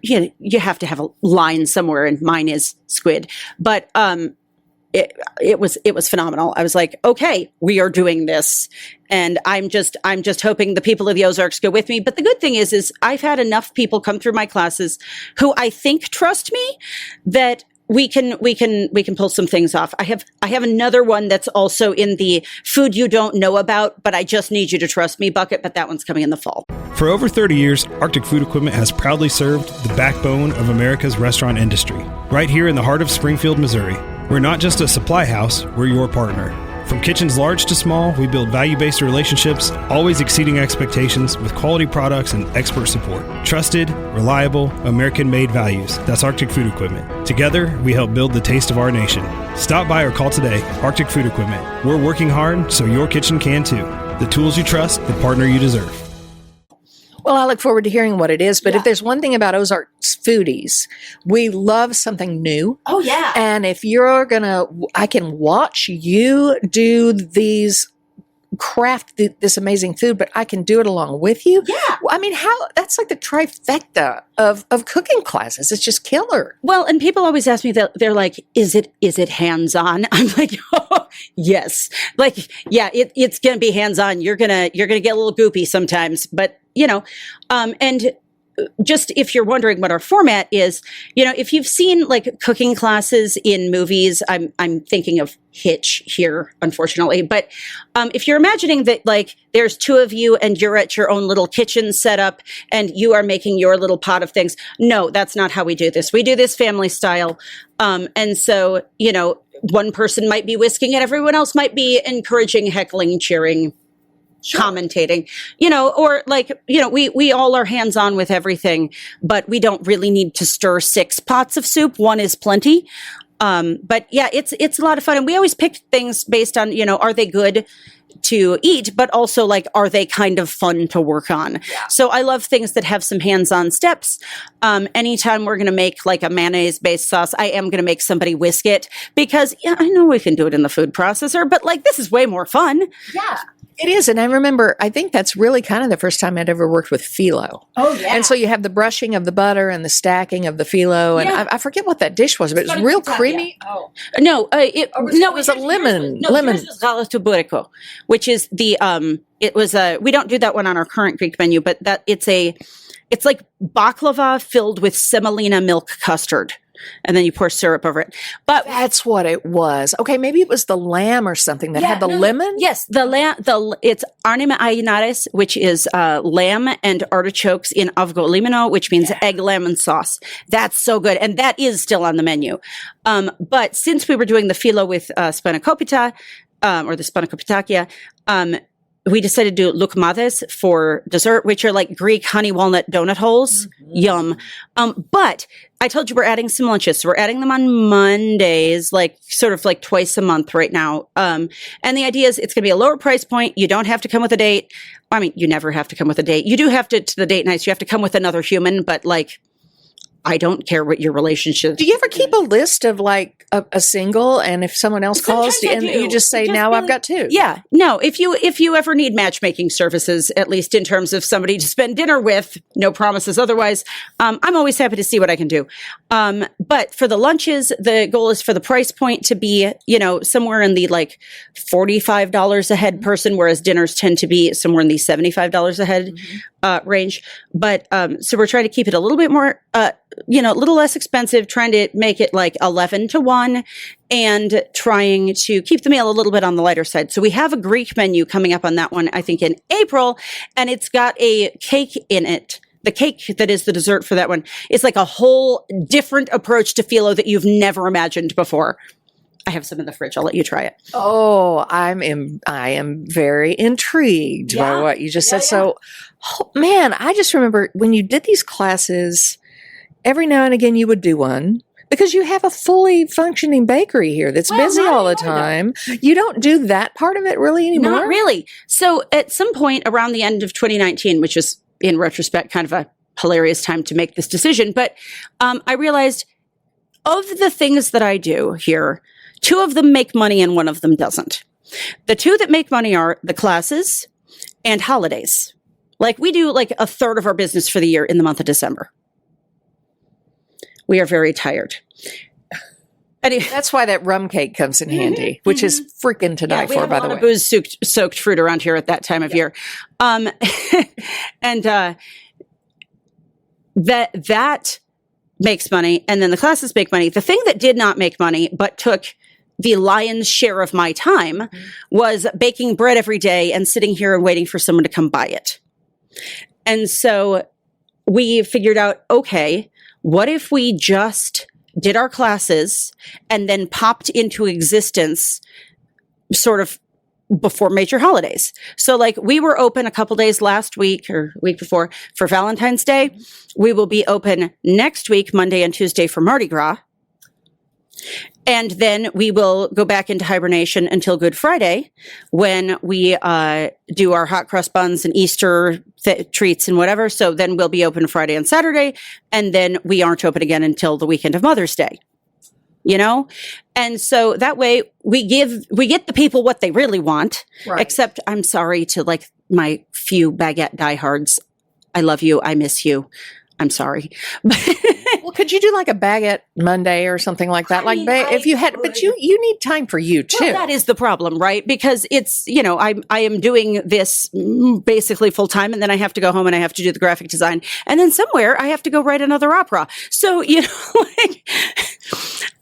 you have to have a line somewhere, and mine is squid. But it was phenomenal. I was like, okay, we are doing this, and I'm just hoping the people of the Ozarks go with me. But the good thing is I've had enough people come through my classes who I think trust me that we can pull some things off. I have another one that's also in the food you don't know about, but I just need you to trust me bucket, but that one's coming in the fall. For over 30 years, Arctic Food Equipment has proudly served the backbone of America's restaurant industry, right here in the heart of Springfield, Missouri. We're not just a supply house, we're your partner. From kitchens large to small, we build value-based relationships, always exceeding expectations with quality products and expert support. Trusted, reliable, American-made values. That's Arctic Food Equipment. Together, we help build the taste of our nation. Stop by or call today. Arctic Food Equipment. We're working hard so your kitchen can too. The tools you trust, the partner you deserve. Well, I look forward to hearing what it is. But if there's one thing about Ozarks foodies, we love something new. Oh, yeah. And if you're I can watch you do craft this amazing food, but I can do it along with you. Yeah. I mean, that's like the trifecta of cooking classes. It's just killer. Well, and people always ask me that, they're like, is it hands-on? I'm like, oh, yes. Like, yeah, it's going to be hands-on. You're going to get a little goopy sometimes, but and just if you're wondering what our format is, if you've seen like cooking classes in movies, I'm thinking of Hitch here, unfortunately. But if you're imagining that like there's two of you and you're at your own little kitchen setup and you are making your little pot of things, no, that's not how we do this. We do this family style. And so, one person might be whisking and everyone else might be encouraging, heckling, cheering, commentating, or like, we all are hands-on with everything, but we don't really need to stir 6 pots of soup. One is plenty. But yeah, it's a lot of fun. And we always pick things based on, are they good to eat, but also like, are they kind of fun to work on? Yeah. So I love things that have some hands-on steps. Anytime we're going to make like a mayonnaise-based sauce, I am going to make somebody whisk it because I know we can do it in the food processor, but like, this is way more fun. Yeah. It is. And I remember, I think that's really kind of the first time I'd ever worked with phyllo. Oh, yeah. And so you have the brushing of the butter and the stacking of the phyllo. And I forget what that dish was, but it was real creamy. Oh. No, it was a lemon. Yours was galato burrico, which is we don't do that one on our current Greek menu, but it's like baklava filled with semolina milk custard. And then you pour syrup over it. But that's what it was. Okay, maybe it was the lamb or something that had the lemon. Yes, the lamb. It's arnima ayinaris, which is lamb and artichokes in avgo limino, which means egg lemon sauce. That's so good, and that is still on the menu. But since we were doing the phyllo with spanakopita, or the spanakopitakia, we decided to do lukmades for dessert, which are like Greek honey walnut donut holes. Mm-hmm. Yum. But I told you we're adding some lunches. So we're adding them on Mondays, like sort of like twice a month right now. And the idea is it's going to be a lower price point. You don't have to come with a date. I mean, you never have to come with a date. You do have to the date nights. You have to come with another human, but like, I don't care what your relationship. Do you ever keep a list of like a single, and if someone else calls, Sometimes I and do. you just say, Just now be I've like- got two? Yeah, no. If you ever need matchmaking services, at least in terms of somebody to spend dinner with, no promises otherwise. I'm always happy to see what I can do. But for the lunches, the goal is for the price point to be, somewhere in the like $45 a head person, whereas dinners tend to be somewhere in the $75 a head range. But so we're trying to keep it a little bit more, a little less expensive, trying to make it like 11 to 1 and trying to keep the meal a little bit on the lighter side. So we have a Greek menu coming up on that one, I think in April, and it's got a cake in it. The cake that is the dessert for that one is like a whole different approach to phyllo that you've never imagined before. I have some in the fridge. I'll let you try it. Oh, I am very intrigued by Yeah. what you just Yeah, said. So, man, I just remember when you did these classes, every now and again you would do one because you have a fully functioning bakery here that's Well, busy not all the anymore, time. You don't do that part of it really anymore? Not really. So at some point around the end of 2019, which is in retrospect kind of a hilarious time to make this decision, but I realized of the things that I do here, 2 of them make money and 1 of them doesn't. The 2 that make money are the classes and holidays. Like we do like a third of our business for the year in the month of December. We are very tired. Anyway, That's why that rum cake comes in handy, which is freaking to die we for, have by a the lot way. of booze-soaked fruit around here at that time of year. And that makes money, and then the classes make money. The thing that did not make money, but took the lion's share of my time, was baking bread every day and sitting here and waiting for someone to come buy it. And so we figured out, okay, what if we just did our classes and then popped into existence sort of before major holidays. So like we were open a couple days last week or week before for Valentine's Day. We will be open next week, Monday and Tuesday for Mardi Gras. And then we will go back into hibernation until Good Friday when we do our hot cross buns and Easter treats and whatever. So then we'll be open Friday and Saturday. And then we aren't open again until the weekend of Mother's Day. And so that way we get the people what they really want, Right. except I'm sorry to like my few baguette diehards. I love you. I miss you. I'm sorry. Well, could you do like a baguette Monday or something like that? Like, if you had, but you need time for you too. Well, that is the problem, right? Because it's, I am doing this basically full time, and then I have to go home and I have to do the graphic design. And then somewhere I have to go write another opera. So,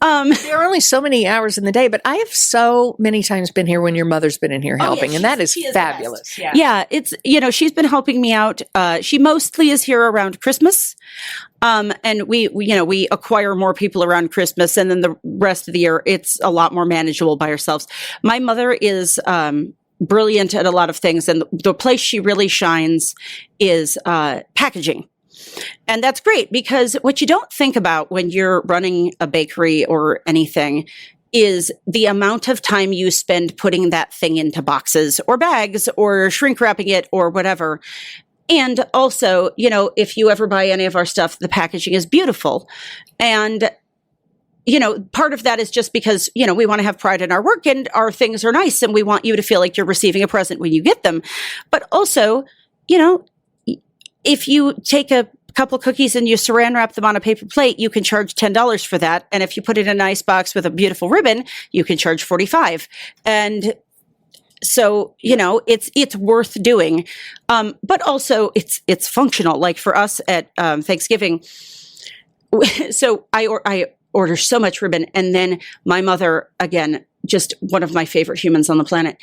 There are only so many hours in the day, but I have so many times been here when your mother's been in here helping, and that is she the fabulous. best. Yeah, it's, she's been helping me out. She mostly is here around Christmas. And we acquire more people around Christmas, and then the rest of the year, it's a lot more manageable by ourselves. My mother is, brilliant at a lot of things. And the place she really shines is, packaging. And that's great because what you don't think about when you're running a bakery or anything is the amount of time you spend putting that thing into boxes or bags or shrink wrapping it or whatever. And also, if you ever buy any of our stuff, the packaging is beautiful. And, part of that is just because, we want to have pride in our work and our things are nice and we want you to feel like you're receiving a present when you get them. But also, if you take a couple cookies and you saran wrap them on a paper plate, you can charge $10 for that. And if you put it in a nice box with a beautiful ribbon, you can charge $45. And so, it's worth doing. But also it's functional. Like for us at Thanksgiving, so I order so much ribbon. And then my mother, again, just one of my favorite humans on the planet,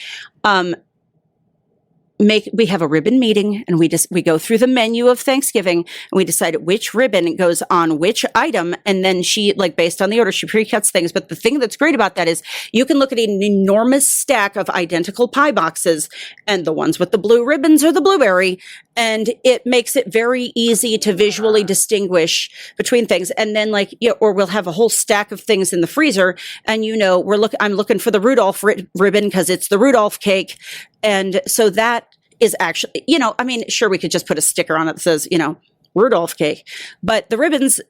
we have a ribbon meeting and we go through the menu of Thanksgiving and we decide which ribbon goes on which item. And then she, based on the order, she pre-cuts things. But the thing that's great about that is you can look at an enormous stack of identical pie boxes and the ones with the blue ribbons are the blueberry. And it makes it very easy to visually distinguish between things. And then or we'll have a whole stack of things in the freezer and I'm looking for the Rudolph ribbon because it's the Rudolph cake. And so that is actually, sure, we could just put a sticker on it that says, Rudolph cake, but the ribbons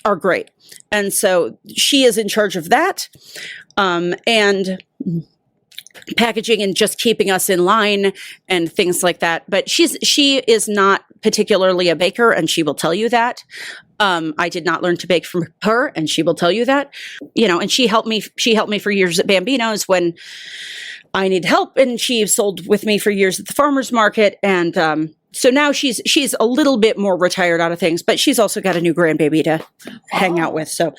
are great. And so she is in charge of that. And packaging and just keeping us in line and things like that. But she is not particularly a baker, and she will tell you that. I did not learn to bake from her, and she will tell you that. And she helped me for years at Bambino's when I need help, and she sold with me for years at the farmer's market. And so now she's a little bit more retired out of things, but she's also got a new grandbaby to hang out with. So.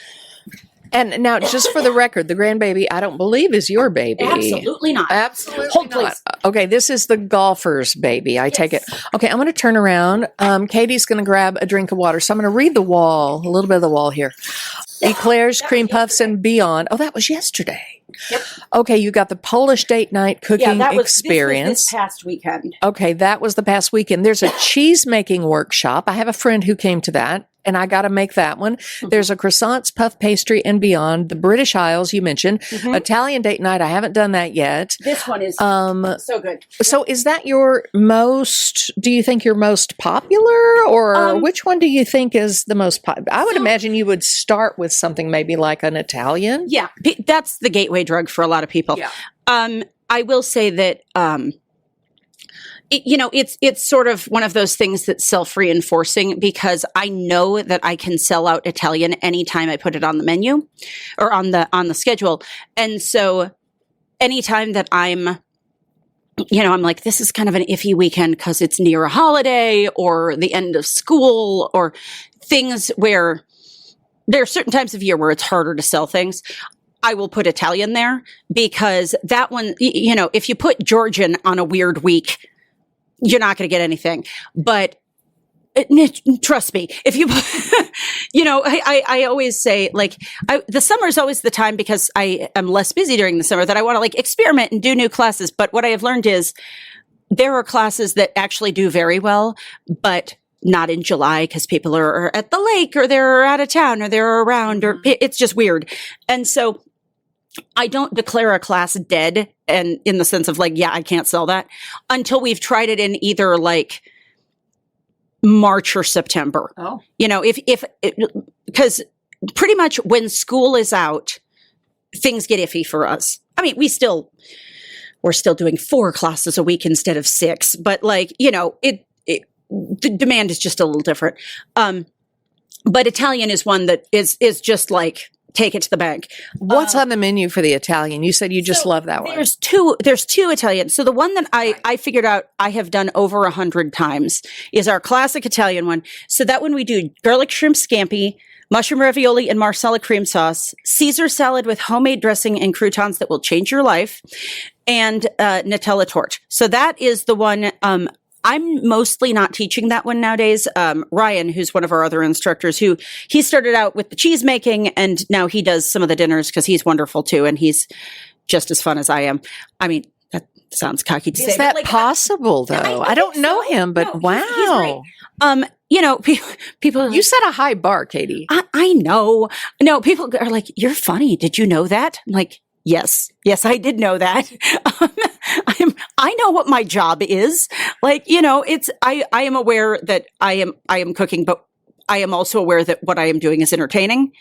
And now, just for the record, the grandbaby, I don't believe, is your baby. Absolutely not. Absolutely Hold, not. please. Okay, this is the golfer's baby. I take it. Okay, I'm going to turn around. Katie's going to grab a drink of water. So I'm going to read the wall, a little bit of the wall here. Eclairs, cream puffs, and beyond. Oh, that was yesterday. Yep. Okay, you got the Polish date night cooking experience. This past weekend. Okay, that was the past weekend. There's a cheese making workshop. I have a friend who came to that, and I got to make that one. Mm-hmm. There's a croissants, puff pastry, and beyond. The British Isles, you mentioned. Mm-hmm. Italian date night, I haven't done that yet. This one is so good. So is that do you think your most popular, or which one do you think is the most popular? I would imagine you would start with something maybe like an Italian. Yeah, that's the gateway drug for a lot of people. Yeah. I will say that, it's sort of one of those things that's self-reinforcing, because I know that I can sell out Italian anytime I put it on the menu or on the schedule. And so anytime that I'm like, this is kind of an iffy weekend because it's near a holiday or the end of school or things where there are certain times of year where it's harder to sell things, I will put Italian there, because that one, if you put Georgian on a weird week, you're not going to get anything. But trust me, if you, I always say, like, the summer is always the time, because I am less busy during the summer, that I want to like experiment and do new classes. But what I have learned is there are classes that actually do very well, but not in July, because people are at the lake, or they're out of town, or they're around, or it's just weird. And so I don't declare a class dead, and in the sense of like, yeah, I can't sell that until we've tried it in either like March or September. Oh, because pretty much when school is out, things get iffy for us. I mean, we're still doing 4 classes a week instead of 6, but like, the demand is just a little different. But Italian is one that is just like, take it to the bank. What's on the menu for the Italian? You said you just love that one. There's two Italian. So the one that I figured out I have done over 100 times is our classic Italian one. So that one we do garlic shrimp scampi, mushroom ravioli and marsala cream sauce, Caesar salad with homemade dressing and croutons that will change your life, and Nutella torch. So that is the one. I'm mostly not teaching that one nowadays. Ryan, who's one of our other instructors, he started out with the cheese making, and now he does some of the dinners because he's wonderful too, and he's just as fun as I am. I mean, that sounds cocky to say. Is that like, possible, though? I don't know him, but no, wow. He's people. You set a high bar, Katie. I know. No, people are like, "You're funny. Did you know that?" I'm like, yes, I did know that. I know what my job is. Like, I am aware that I am cooking, but I am also aware that what I am doing is entertaining,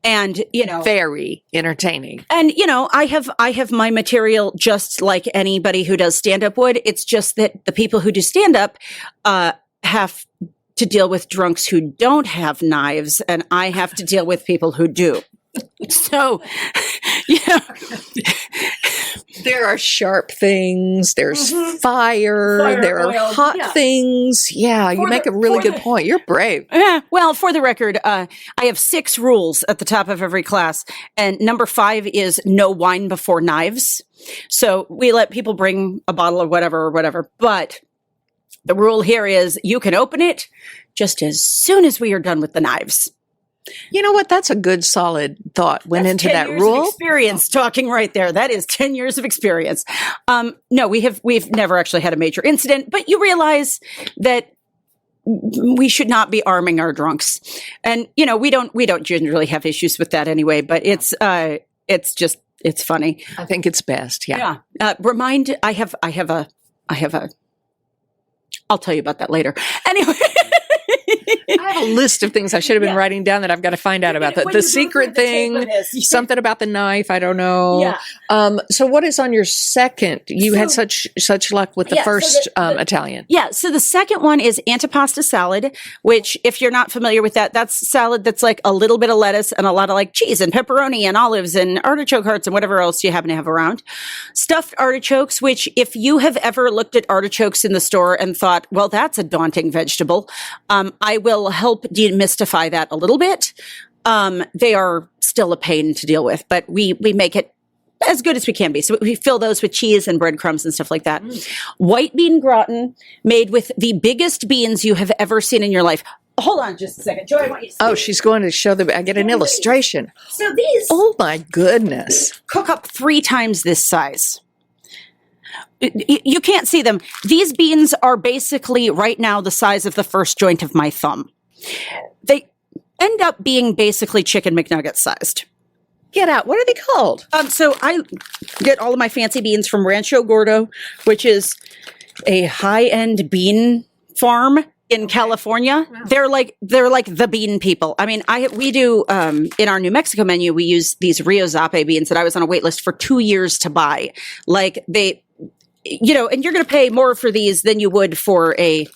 and very entertaining. And I have my material just like anybody who does stand up would. It's just that the people who do stand up have to deal with drunks who don't have knives, and I have to deal with people who do. So, there are sharp things. There's fire. There are hot things. Yeah, you make a really good point. You're brave. Yeah. Well, for the record, I have 6 rules at the top of every class, and number 5 is no wine before knives. So we let people bring a bottle of whatever. But the rule here is you can open it just as soon as we are done with the knives. You know what? That's a good, solid thought. Went That's into 10 that years rule. Of experience talking right there. That is 10 years of experience. No, we've never actually had a major incident, but you realize that we should not be arming our drunks, and we don't generally have issues with that anyway. But it's funny. I think it's best. Yeah. I have a. I'll tell you about that later. Anyway. I have a list of things I should have been writing down that I've got to find out about. The secret thing, something about the knife, I don't know. Yeah. So what is on your second? You had such luck with the first Italian. Yeah, so the second one is antipasta salad, which if you're not familiar with that, that's salad that's like a little bit of lettuce and a lot of like cheese and pepperoni and olives and artichoke hearts and whatever else you happen to have around. Stuffed artichokes, which if you have ever looked at artichokes in the store and thought, well, that's a daunting vegetable, I will help demystify that a little bit. They are still a pain to deal with, but we make it as good as we can be. So we fill those with cheese and breadcrumbs and stuff like that. White bean gratin made with the biggest beans you have ever seen in your life. Hold on just a second. Joy, I want you to see. Oh, she's going to show I get an illustration. So these. Oh my goodness. Cook up 3 times this size. You can't see them. These beans are basically right now the size of the first joint of my thumb. They end up being basically chicken McNugget sized. Get out. What are they called? So I get all of my fancy beans from Rancho Gordo, which is a high-end bean farm in California. Wow. They're like the bean people. I mean, we do in our New Mexico menu, we use these Rio Zape beans that I was on a wait list for 2 years to buy. Like they, and you're going to pay more for these than you would for a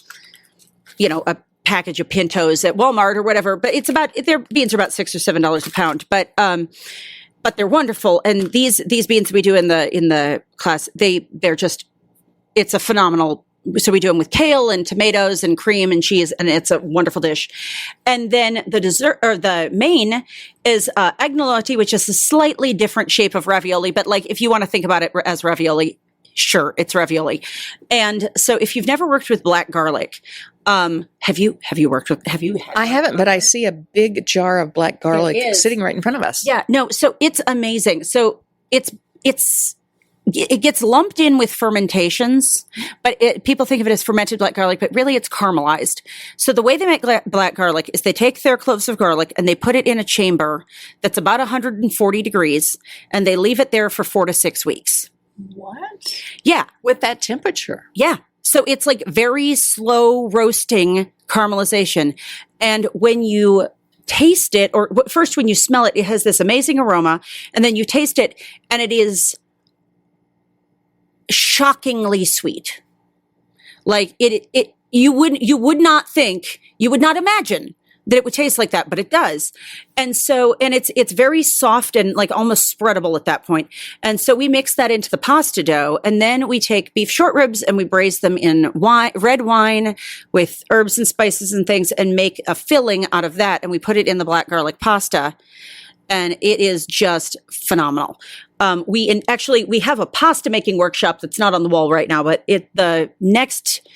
package of Pintos at Walmart or whatever. But their beans are about $6 or $7 a pound. But they're wonderful. And these beans we do in the class, it's a phenomenal. So we do them with kale and tomatoes and cream and cheese, and it's a wonderful dish. And then the dessert or the main is agnolotti, which is a slightly different shape of ravioli. But like if you want to think about it as ravioli, sure, it's ravioli. And so if you've never worked with black garlic, have you I haven't, but I see a big jar of black garlic sitting right in front of us. Yeah, no, so it's amazing. So it gets lumped in with fermentations, but people think of it as fermented black garlic, but really it's caramelized. So the way they make black garlic is they take their cloves of garlic and they put it in a chamber that's about 140 degrees, and they leave it there for 4 to 6 weeks. What? Yeah. With that temperature? Yeah. So it's like very slow roasting caramelization. And when you taste it, or first when you smell it, it has this amazing aroma, and then you taste it and it is shockingly sweet. Like you would not imagine that it would taste like that, but it does. And so, and it's very soft and like almost spreadable at that point. And so we mix that into the pasta dough, and then we take beef short ribs and we braise them in red wine with herbs and spices and things, and make a filling out of that. And we put it in the black garlic pasta, and it is just phenomenal. We have a pasta making workshop that's not on the wall right now, but the next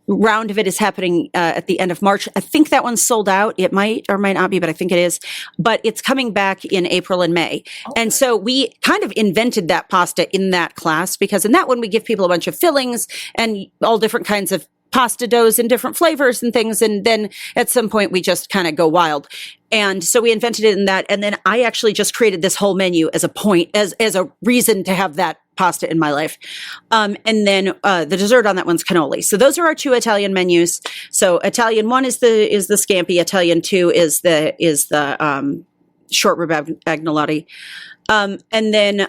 round of it is happening at the end of March. I think that one's sold out. It might or might not be, but I think it is. But it's coming back in April and May. Okay. And so we kind of invented that pasta in that class, because in that one we give people a bunch of fillings and all different kinds of pasta doughs in different flavors and things. And then at some point we just kind of go wild. And so we invented it in that. And then I actually just created this whole menu as a reason to have that pasta in my life. And then the dessert on that one's cannoli. So those are our 2 Italian menus. So Italian 1 is the scampi. Italian 2 is the short rib agnolotti. And then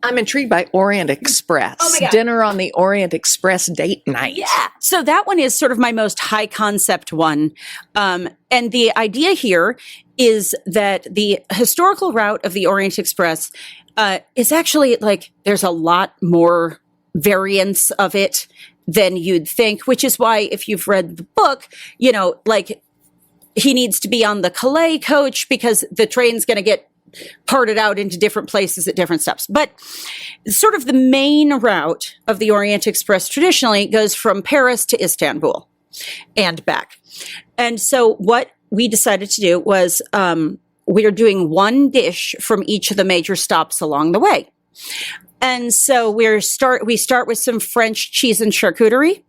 I'm intrigued by Orient Express. Oh my God. Dinner on the Orient Express date night. Yeah. So that one is sort of my most high concept one. And the idea here is that the historical route of the Orient Express is actually like, there's a lot more variants of it than you'd think, which is why if you've read the book, like he needs to be on the Calais coach because the train's going to get parted out into different places at different stops. But sort of the main route of the Orient Express traditionally goes from Paris to Istanbul and back. And so what we decided to do was we are doing one dish from each of the major stops along the way. And so we start with some French cheese and charcuterie,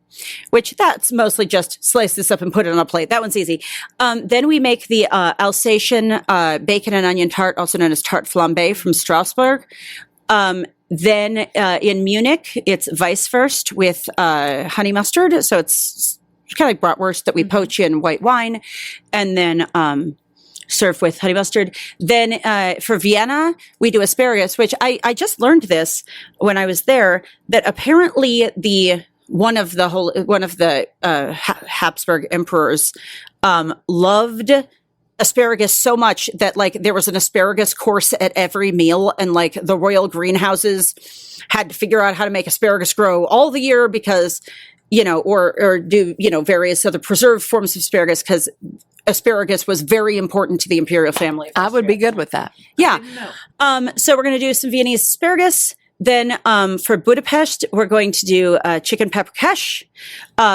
which that's mostly just slice this up and put it on a plate. That one's easy. Then we make the Alsatian bacon and onion tart, also known as tarte flambée from Strasbourg. Then in Munich, it's Weisswurst with honey mustard. So it's kind of like bratwurst that we poach in white wine, and then serve with honey mustard. Then for Vienna, we do asparagus, which I just learned this when I was there, that apparently one of the Habsburg emperors loved asparagus so much that like there was an asparagus course at every meal, and like the royal greenhouses had to figure out how to make asparagus grow all the year because, or do, various other preserved forms of asparagus, because asparagus was very important to the imperial family. I would be good with that. Yeah. So we're going to do some Viennese asparagus. Then for Budapest, we're going to do chicken paprikash.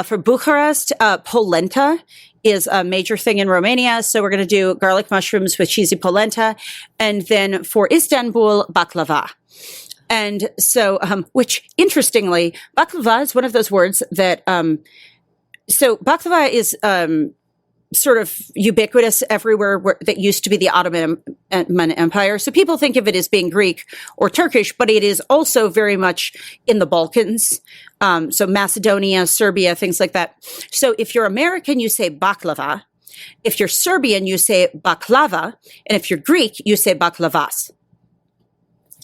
For Bucharest, polenta is a major thing in Romania. So we're going to do garlic mushrooms with cheesy polenta. And then for Istanbul, baklava. And so, which interestingly, baklava is one of those words that, so baklava is sort of ubiquitous everywhere that used to be the Ottoman Empire. So people think of it as being Greek or Turkish, but it is also very much in the Balkans. So Macedonia, Serbia, things like that. So if you're American, you say baklava. If you're Serbian, you say baklava. And if you're Greek, you say baklavas.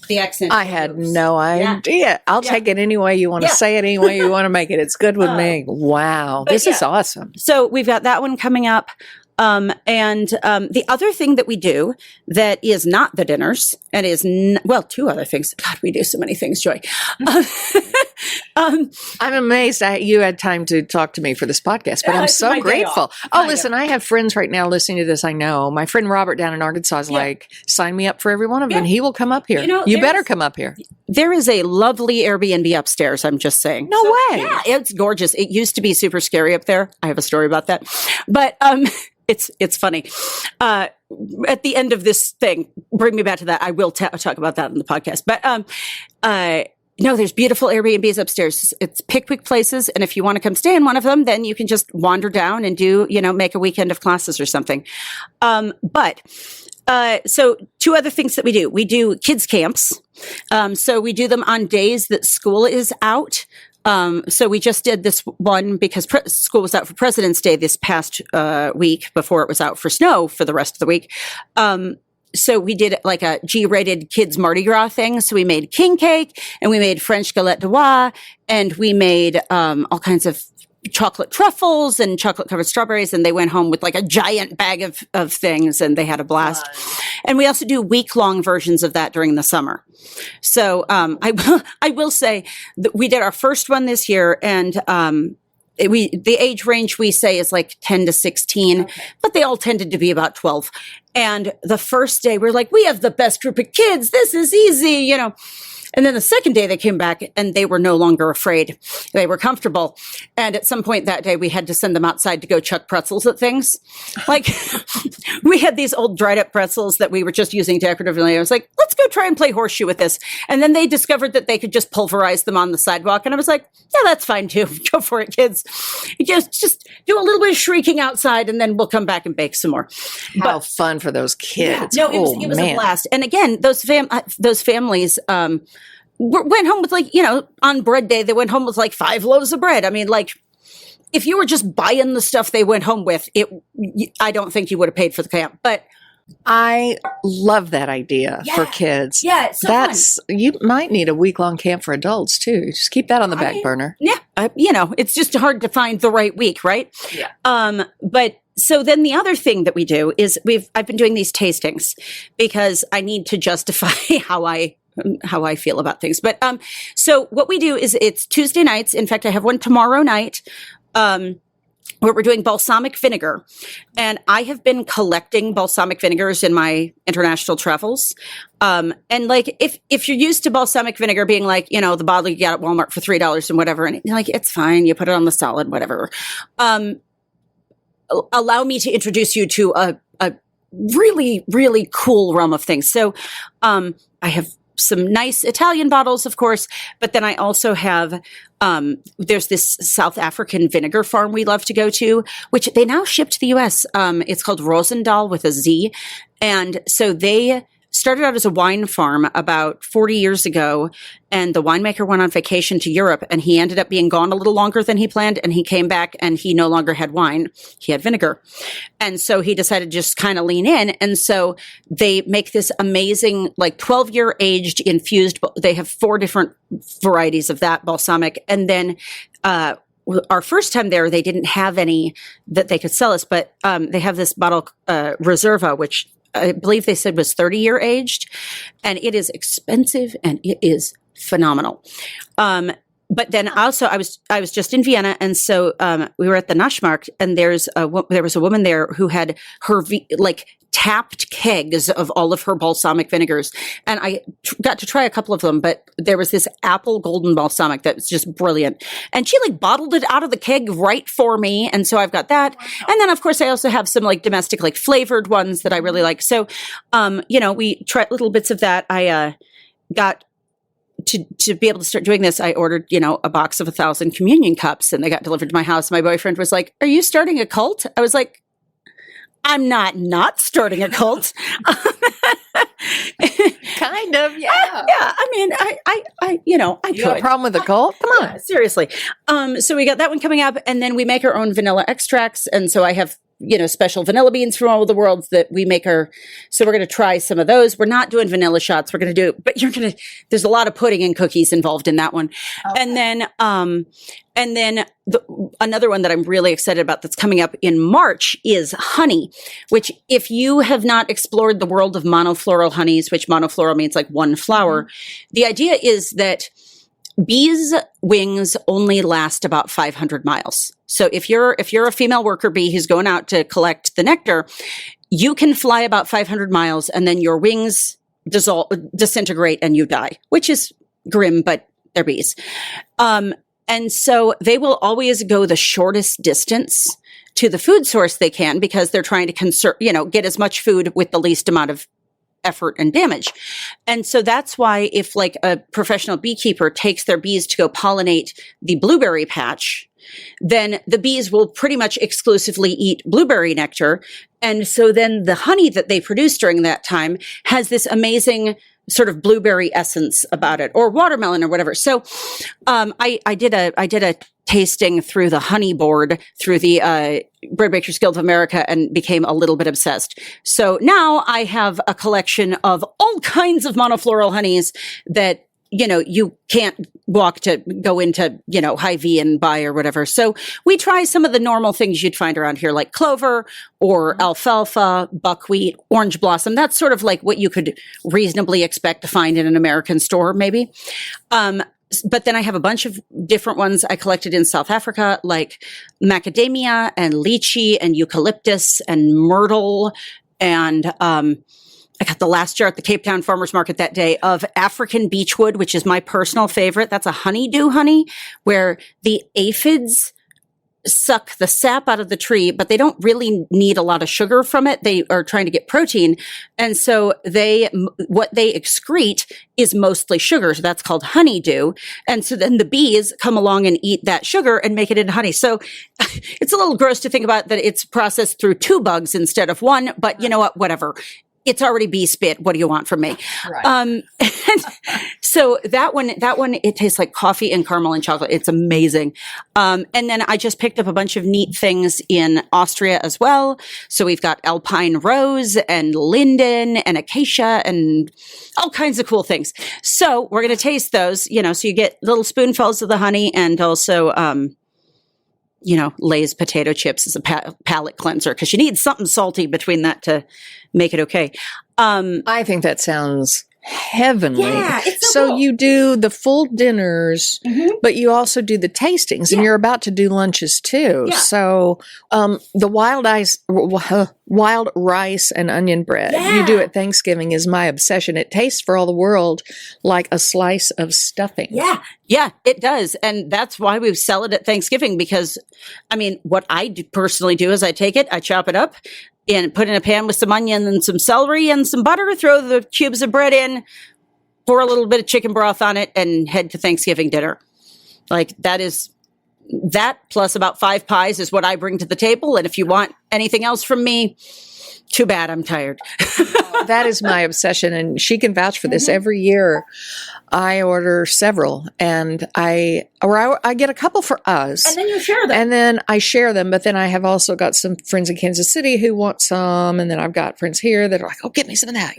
The accent. I had no idea. I'll take it any way you want to say it, any way you want to make it. It's good with me. Wow. This is awesome. So we've got that one coming up. And the other thing that we do that is not the dinners, and is, two other things. God, we do so many things, Joy. I'm amazed you had time to talk to me for this podcast, but I'm so grateful. Oh, listen, I have friends right now listening to this. I know my friend Robert down in Arkansas is like, sign me up for every one of them. And he will come up here. You better come up here. There is a lovely Airbnb upstairs. I'm just saying. No way. Yeah, it's gorgeous. It used to be super scary up there. I have a story about that, but, it's funny. At the end of this thing, bring me back to that. I will talk about that in the podcast. But no, there's beautiful Airbnbs upstairs. It's Pickwick places, and if you want to come stay in one of them, then you can just wander down and do, make a weekend of classes or something. So two other things that we do. We do kids camps. So we do them on days that school is out. So we just did this one because school was out for President's Day this past week before it was out for snow for the rest of the week. So we did like a G-rated kids Mardi Gras thing. So we made king cake, and we made French galette d'oie, and we made all kinds of chocolate truffles and chocolate covered strawberries, and they went home with like a giant bag of things, and they had a blast. And we also do week-long versions of that during the summer. So I will say that we did our first one this year, and the age range we say is like 10 to 16, but they all tended to be about 12. And the first day we're like, we have the best group of kids. This is easy, And then the second day they came back and they were no longer afraid. They were comfortable. And at some point that day, we had to send them outside to go chuck pretzels at things. Like we had these old dried up pretzels that we were just using decoratively. I was like, let's go try and play horseshoe with this. And then they discovered that they could just pulverize them on the sidewalk. And I was like, yeah, that's fine too. Go for it, kids. Just do a little bit of shrieking outside, and then we'll come back and bake some more. How fun for those kids. Yeah. No, it was a blast. And again, those families, went home with on bread day, they went home with like 5 loaves of bread. I mean, like if you were just buying the stuff they went home with, I don't think you would have paid for the camp, but I love that idea for kids. Yeah. It's so fun. You might need a week-long camp for adults too. Just keep that on the back burner. Yeah. It's just hard to find the right week, right? Yeah. But so then the other thing that we do is I've been doing these tastings because I need to justify how I feel about things. But so what we do is it's Tuesday nights. In fact, I have one tomorrow night where we're doing balsamic vinegar. And I have been collecting balsamic vinegars in my international travels. And like if you're used to balsamic vinegar being like, the bottle you get at Walmart for $3 and whatever, and like it's fine, you put it on the salad, whatever. Allow me to introduce you to a really, really cool realm of things. So I have some nice Italian bottles, of course, but then I also have, there's this South African vinegar farm we love to go to, which they now ship to the US. It's called Rosendahl with a Z. And so they started out as a wine farm about 40 years ago, and the winemaker went on vacation to Europe, and he ended up being gone a little longer than he planned, and he came back and he no longer had wine. He had vinegar. And so he decided to just kind of lean in. And so they make this amazing, like 12-year aged infused, they have 4 different varieties of that balsamic. And then, our first time there, they didn't have any that they could sell us, but they have this bottle, Reserva, which I believe they said was 30-year aged, and it is expensive and it is phenomenal. But then also, I was just in Vienna, and so we were at the Naschmarkt, and there was a woman there who had her tapped kegs of all of her balsamic vinegars, and I got to try a couple of them. But there was this apple golden balsamic that was just brilliant, and she bottled it out of the keg right for me, and so I've got that. Wow. And then of course I also have some domestic flavored ones that I really like. So, we tried little bits of that. I got. To be able to start doing this, I ordered, a box of 1,000 communion cups, and they got delivered to my house. My boyfriend was like, "Are you starting a cult?" I was like, "I'm not starting a cult." Kind of, yeah. Yeah. I mean, I you could. have a problem with the cult? Come on. Yeah, seriously. So we got that one coming up, and then we make our own vanilla extracts. And so I have, special vanilla beans from all over the world that we make so we're going to try some of those. We're not doing vanilla shots. We're going to but there's a lot of pudding and cookies involved in that one. Okay. And then another one that I'm really excited about that's coming up in March is honey, which if you have not explored the world of monofloral honeys, which monofloral means one flower, the idea is that bees' wings only last about 500 miles. So if you're a female worker bee who's going out to collect the nectar, you can fly about 500 miles and then your wings disintegrate and you die, which is grim, but they're bees. And so they will always go the shortest distance to the food source they can because they're trying to conserve, get as much food with the least amount of effort and damage. And so that's why if a professional beekeeper takes their bees to go pollinate the blueberry patch, then the bees will pretty much exclusively eat blueberry nectar. And so then the honey that they produce during that time has this amazing sort of blueberry essence about it, or watermelon or whatever. So I did a tasting through the honey board through the Bread Bakers Guild of America and became a little bit obsessed. So now I have a collection of all kinds of monofloral honeys that you can't go into, Hy-Vee and buy or whatever. So we try some of the normal things you'd find around here, like clover or alfalfa, buckwheat, orange blossom. That's sort of what you could reasonably expect to find in an American store, maybe. But then I have a bunch of different ones I collected in South Africa, like macadamia and lychee and eucalyptus and myrtle. And I got the last jar at the Cape Town Farmers Market that day of African beechwood, which is my personal favorite. That's a honeydew honey where the aphids suck the sap out of the tree, but they don't really need a lot of sugar from it. They are trying to get protein. And so what they excrete is mostly sugar. So that's called honeydew. And so then the bees come along and eat that sugar and make it into honey. So it's a little gross to think about that it's processed through 2 bugs instead of 1, but you know what, whatever. It's already bee spit. What do you want from me? Right. So that one, it tastes like coffee and caramel and chocolate. It's amazing. And then I just picked up a bunch of neat things in Austria as well. So we've got alpine rose and linden and acacia and all kinds of cool things. So we're going to taste those, so you get little spoonfuls of the honey and also, Lay's potato chips as a palate cleanser because you need something salty between that to make it okay. I think that sounds heavenly. Yeah, it's so cool. You do the full dinners, but you also do the tastings, and you're about to do lunches too. Yeah. So the wild rice and onion bread you do at Thanksgiving is my obsession. It tastes for all the world like a slice of stuffing. Yeah, it does. And that's why we sell it at Thanksgiving because, what I personally do is I take it, I chop it up, and put in a pan with some onion and some celery and some butter, throw the cubes of bread in, pour a little bit of chicken broth on it, and head to Thanksgiving dinner. That plus about 5 pies is what I bring to the table. And if you want anything else from me, Too bad I'm tired. That is my obsession, and she can vouch for this. Every year, I order several, and I get a couple for us, And then you share them. and then I share them. But then I have also got some friends in Kansas City who want some, and then I've got friends here that are like, "Oh, get me some of that,"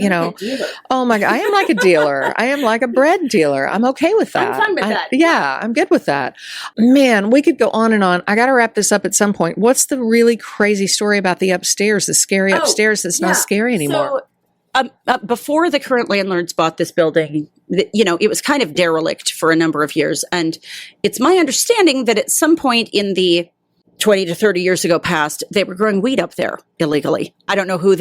Oh my God, I am like a dealer. I am like a bread dealer. I'm okay with that. I'm fine with that. Yeah, I'm good with that. Man, we could go on and on. I got to wrap this up at some point. What's the really crazy story about the upstairs, the scary upstairs that's not scary anymore? So, before the current landlords bought this building, it was kind of derelict for a number of years. And it's my understanding that at some point in the 20 to 30 years ago past, they were growing weed up there illegally. I don't know who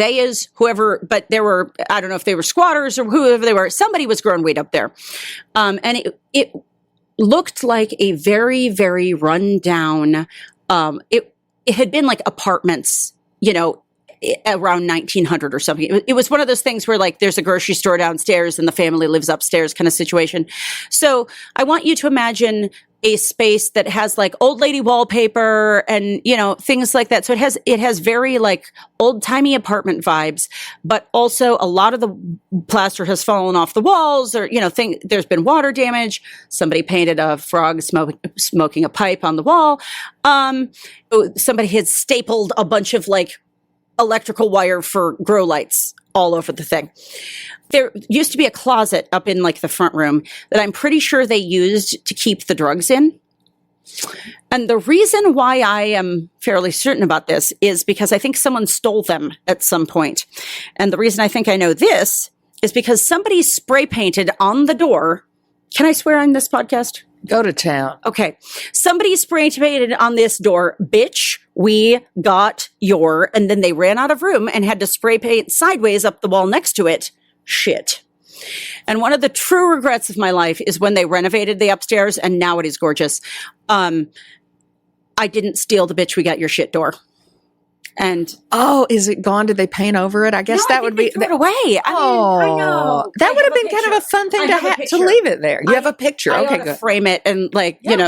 whoever, but I don't know if they were squatters or whoever they were. Somebody was growing weed up there. And it looked like a very, very run down, it had been like apartments, around 1900 or something. It was one of those things where like there's a grocery store downstairs and the family lives upstairs kind of situation. So I want you to imagine a space that has like old lady wallpaper and, things like that. So it has very like old timey apartment vibes, but also a lot of the plaster has fallen off the walls or, there's been water damage. Somebody painted a frog smoking a pipe on the wall. Somebody had stapled a bunch of like electrical wire for grow lights all over the thing. There used to be a closet up in like the front room that I'm pretty sure they used to keep the drugs in. And the reason why I am fairly certain about this is because I think someone stole them at some point. And the reason I think I know this is because somebody spray painted on the door. Can I swear on this podcast? Go to town. Okay. Somebody spray painted on this door, "Bitch, we got your," and then they ran out of room and had to spray paint sideways up the wall next to it. Shit. And one of the true regrets of my life is when they renovated the upstairs and now it is gorgeous. I didn't steal the "bitch, we got your shit" door. And is it gone? Did they paint over it? I guess that would be threw it away. I know. That would have been kind of a fun thing to leave it there. You have a picture. I Okay, ought to good. frame it and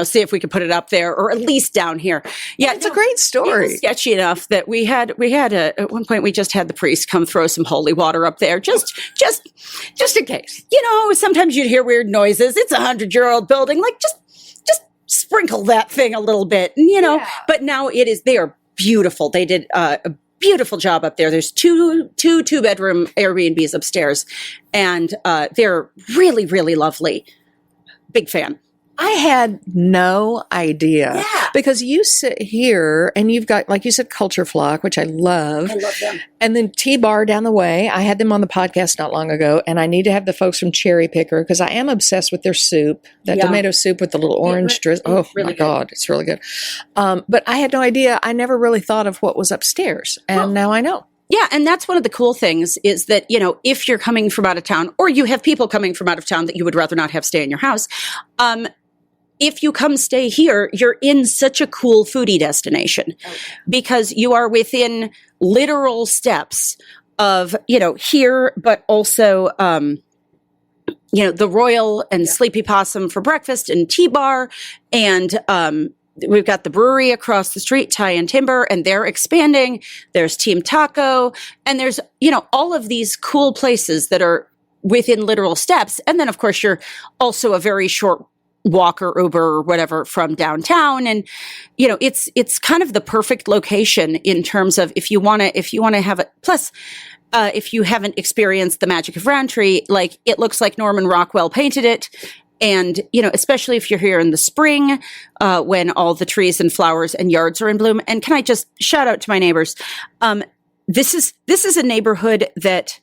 see if we could put it up there or at least down here. Yeah, It's a great It story. was sketchy enough that we had at one point we just had the priest come throw some holy water up there just in case. Sometimes you'd hear weird noises. It's 100-year-old building. Like just sprinkle that thing a little bit, But now they are beautiful. They did a beautiful job up there. There's two bedroom Airbnbs upstairs, and they're really, really lovely. Big fan. I had no idea because you sit here and you've got, like you said, Culture Flock, which I love. I love them. And then T-Bar down the way. I had them on the podcast not long ago, and I need to have the folks from Cherry Picker because I am obsessed with their soup, that tomato soup with the little orange drizzle. Oh really my God, it's really good. But I had no idea. I never really thought of what was upstairs, and now I know. Yeah, and that's one of the cool things is that, if you're coming from out of town or you have people coming from out of town that you would rather not have stay in your house, if you come stay here, you're in such a cool foodie destination because you are within literal steps of, here, but also, the Royal and Sleepy Possum for breakfast and T-Bar. And we've got the brewery across the street, Tie and Timber, and they're expanding. There's Team Taco. And there's, all of these cool places that are within literal steps. And then, of course, you're also a very short walk or Uber or whatever from downtown. And, it's kind of the perfect location in terms of if you want to have it. Plus, if you haven't experienced the magic of Roundtree, like it looks like Norman Rockwell painted it. And, especially if you're here in the spring, when all the trees and flowers and yards are in bloom. And can I just shout out to my neighbors? This is a neighborhood that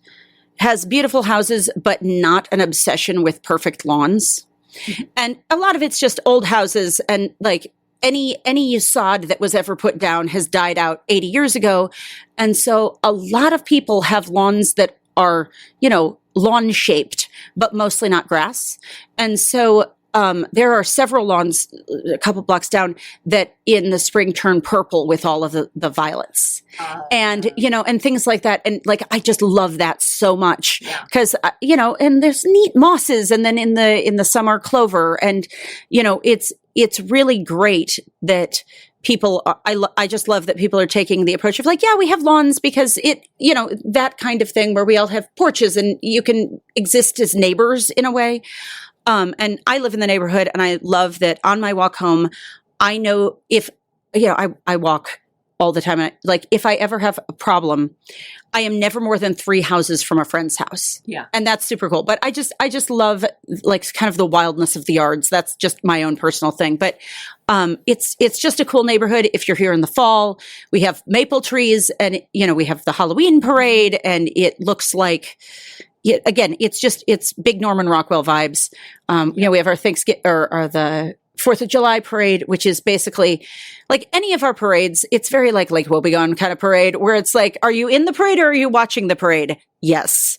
has beautiful houses, but not an obsession with perfect lawns. And a lot of it's just old houses and like any sod that was ever put down has died out 80 years ago. And so a lot of people have lawns that are, lawn shaped, but mostly not grass. And so there are several lawns a couple blocks down that in the spring turn purple with all of the violets and, and things like that. And like, I just love that so much because, and there's neat mosses and then in the summer clover and, it's really great that people, I just love that people are taking the approach of like, yeah, we have lawns because that kind of thing where we all have porches and you can exist as neighbors in a way. And I live in the neighborhood and I love that on my walk home, I know if, I walk all the time. And if I ever have a problem, I am never more than 3 houses from a friend's house. Yeah. And that's super cool. But I just love like kind of the wildness of the yards. That's just my own personal thing. But it's just a cool neighborhood. If you're here in the fall, we have maple trees and, we have the Halloween parade and it looks like, again, it's big Norman Rockwell vibes. We have our Thanksgiving or the 4th of July parade, which is basically like any of our parades. It's very like Lake Wobegon kind of parade where it's like, are you in the parade or are you watching the parade? Yes.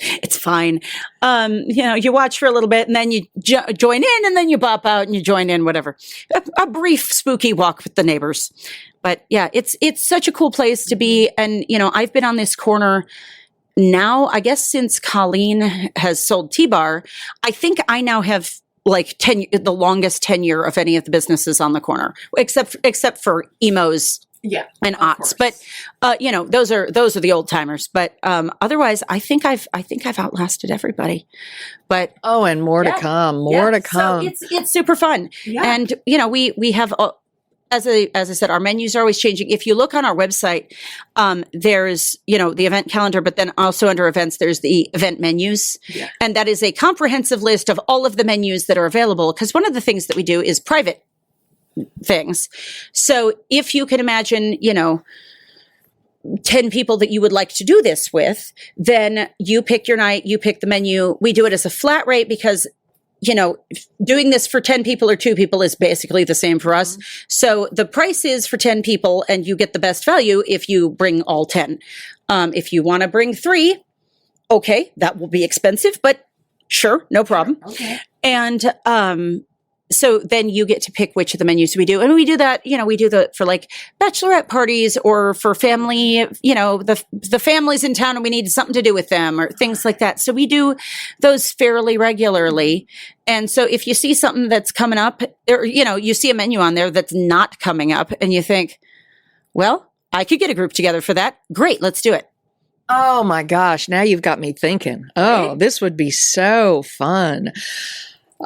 It's fine. You watch for a little bit and then you join in and then you bop out and you join in, whatever. A brief spooky walk with the neighbors. But yeah, it's such a cool place to be. And, I've been on this corner now, I guess since Colleen has sold T-Bar, I think I now have the longest tenure of any of the businesses on the corner, except for emos and aughts. But those are the old timers. But otherwise, I think I've outlasted everybody. But and more to come. More to come. So it's super fun. Yeah. And we have. As I said, our menus are always changing. If you look on our website, there's, the event calendar, but then also under events, there's the event menus. Yeah. And that is a comprehensive list of all of the menus that are available. Because one of the things that we do is private things. So if you can imagine, 10 people that you would like to do this with, then you pick your night, you pick the menu. We do it as a flat rate because doing this for 10 people or 2 people is basically the same for us. Mm-hmm. So the price is for 10 people and you get the best value if you bring all 10. If you want to bring 3, okay, that will be expensive, but sure, no problem. Okay. And so then you get to pick which of the menus we do. And we do that, we do that for like bachelorette parties or for family, the families in town and we need something to do with them or things like that. So we do those fairly regularly. And so if you see something that's coming up or, you see a menu on there that's not coming up and you think, well, I could get a group together for that. Great. Let's do it. Oh my gosh. Now you've got me thinking, this would be so fun.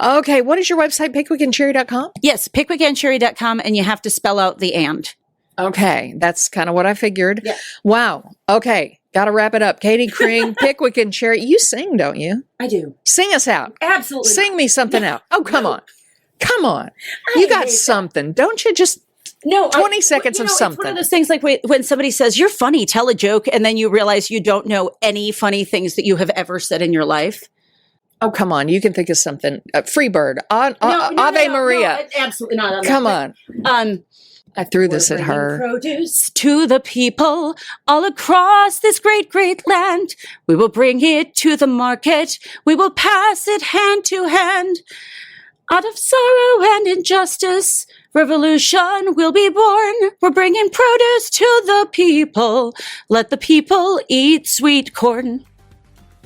Okay, what is your website, pickwickandcherry.com? Yes, pickwickandcherry.com, and you have to spell out the and. Okay, that's kind of what I figured. Yeah. Wow. Okay, got to wrap it up. Katie Kring, Pickwick and Cherry. You sing, don't you? I do. Sing us out. Absolutely. Sing me something out. Oh, come on. Come on. You got something. Don't you just... No, 20 seconds of something. It's one of those things like when somebody says, you're funny, tell a joke, and then you realize you don't know any funny things that you have ever said in your life. Oh, come on. You can think of something. Freebird. Ave Maria. No, absolutely not. Come on. I threw this at her. Produce to the people all across this great, great land. We will bring it to the market. We will pass it hand to hand. Out of sorrow and injustice, revolution will be born. We're bringing produce to the people. Let the people eat sweet corn.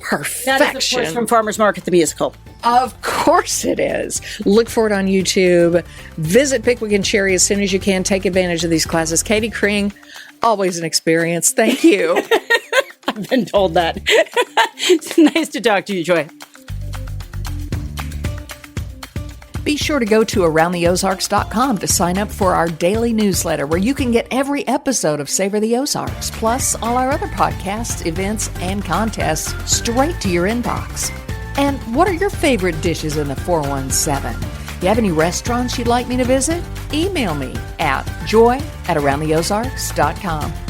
Perfection. That is, of course, from Farmer's Market, the musical. Of course it is. Look for it on YouTube. Visit Pickwick and Cherry as soon as you can. Take advantage of these classes. Katie Kring, always an experience. Thank you. I've been told that. It's nice to talk to you, Joy. Be sure to go to AroundTheOzarks.com to sign up for our daily newsletter where you can get every episode of Savor the Ozarks, plus all our other podcasts, events, and contests straight to your inbox. And what are your favorite dishes in the 417? You have any restaurants you'd like me to visit? Email me at joy@AroundTheOzarks.com.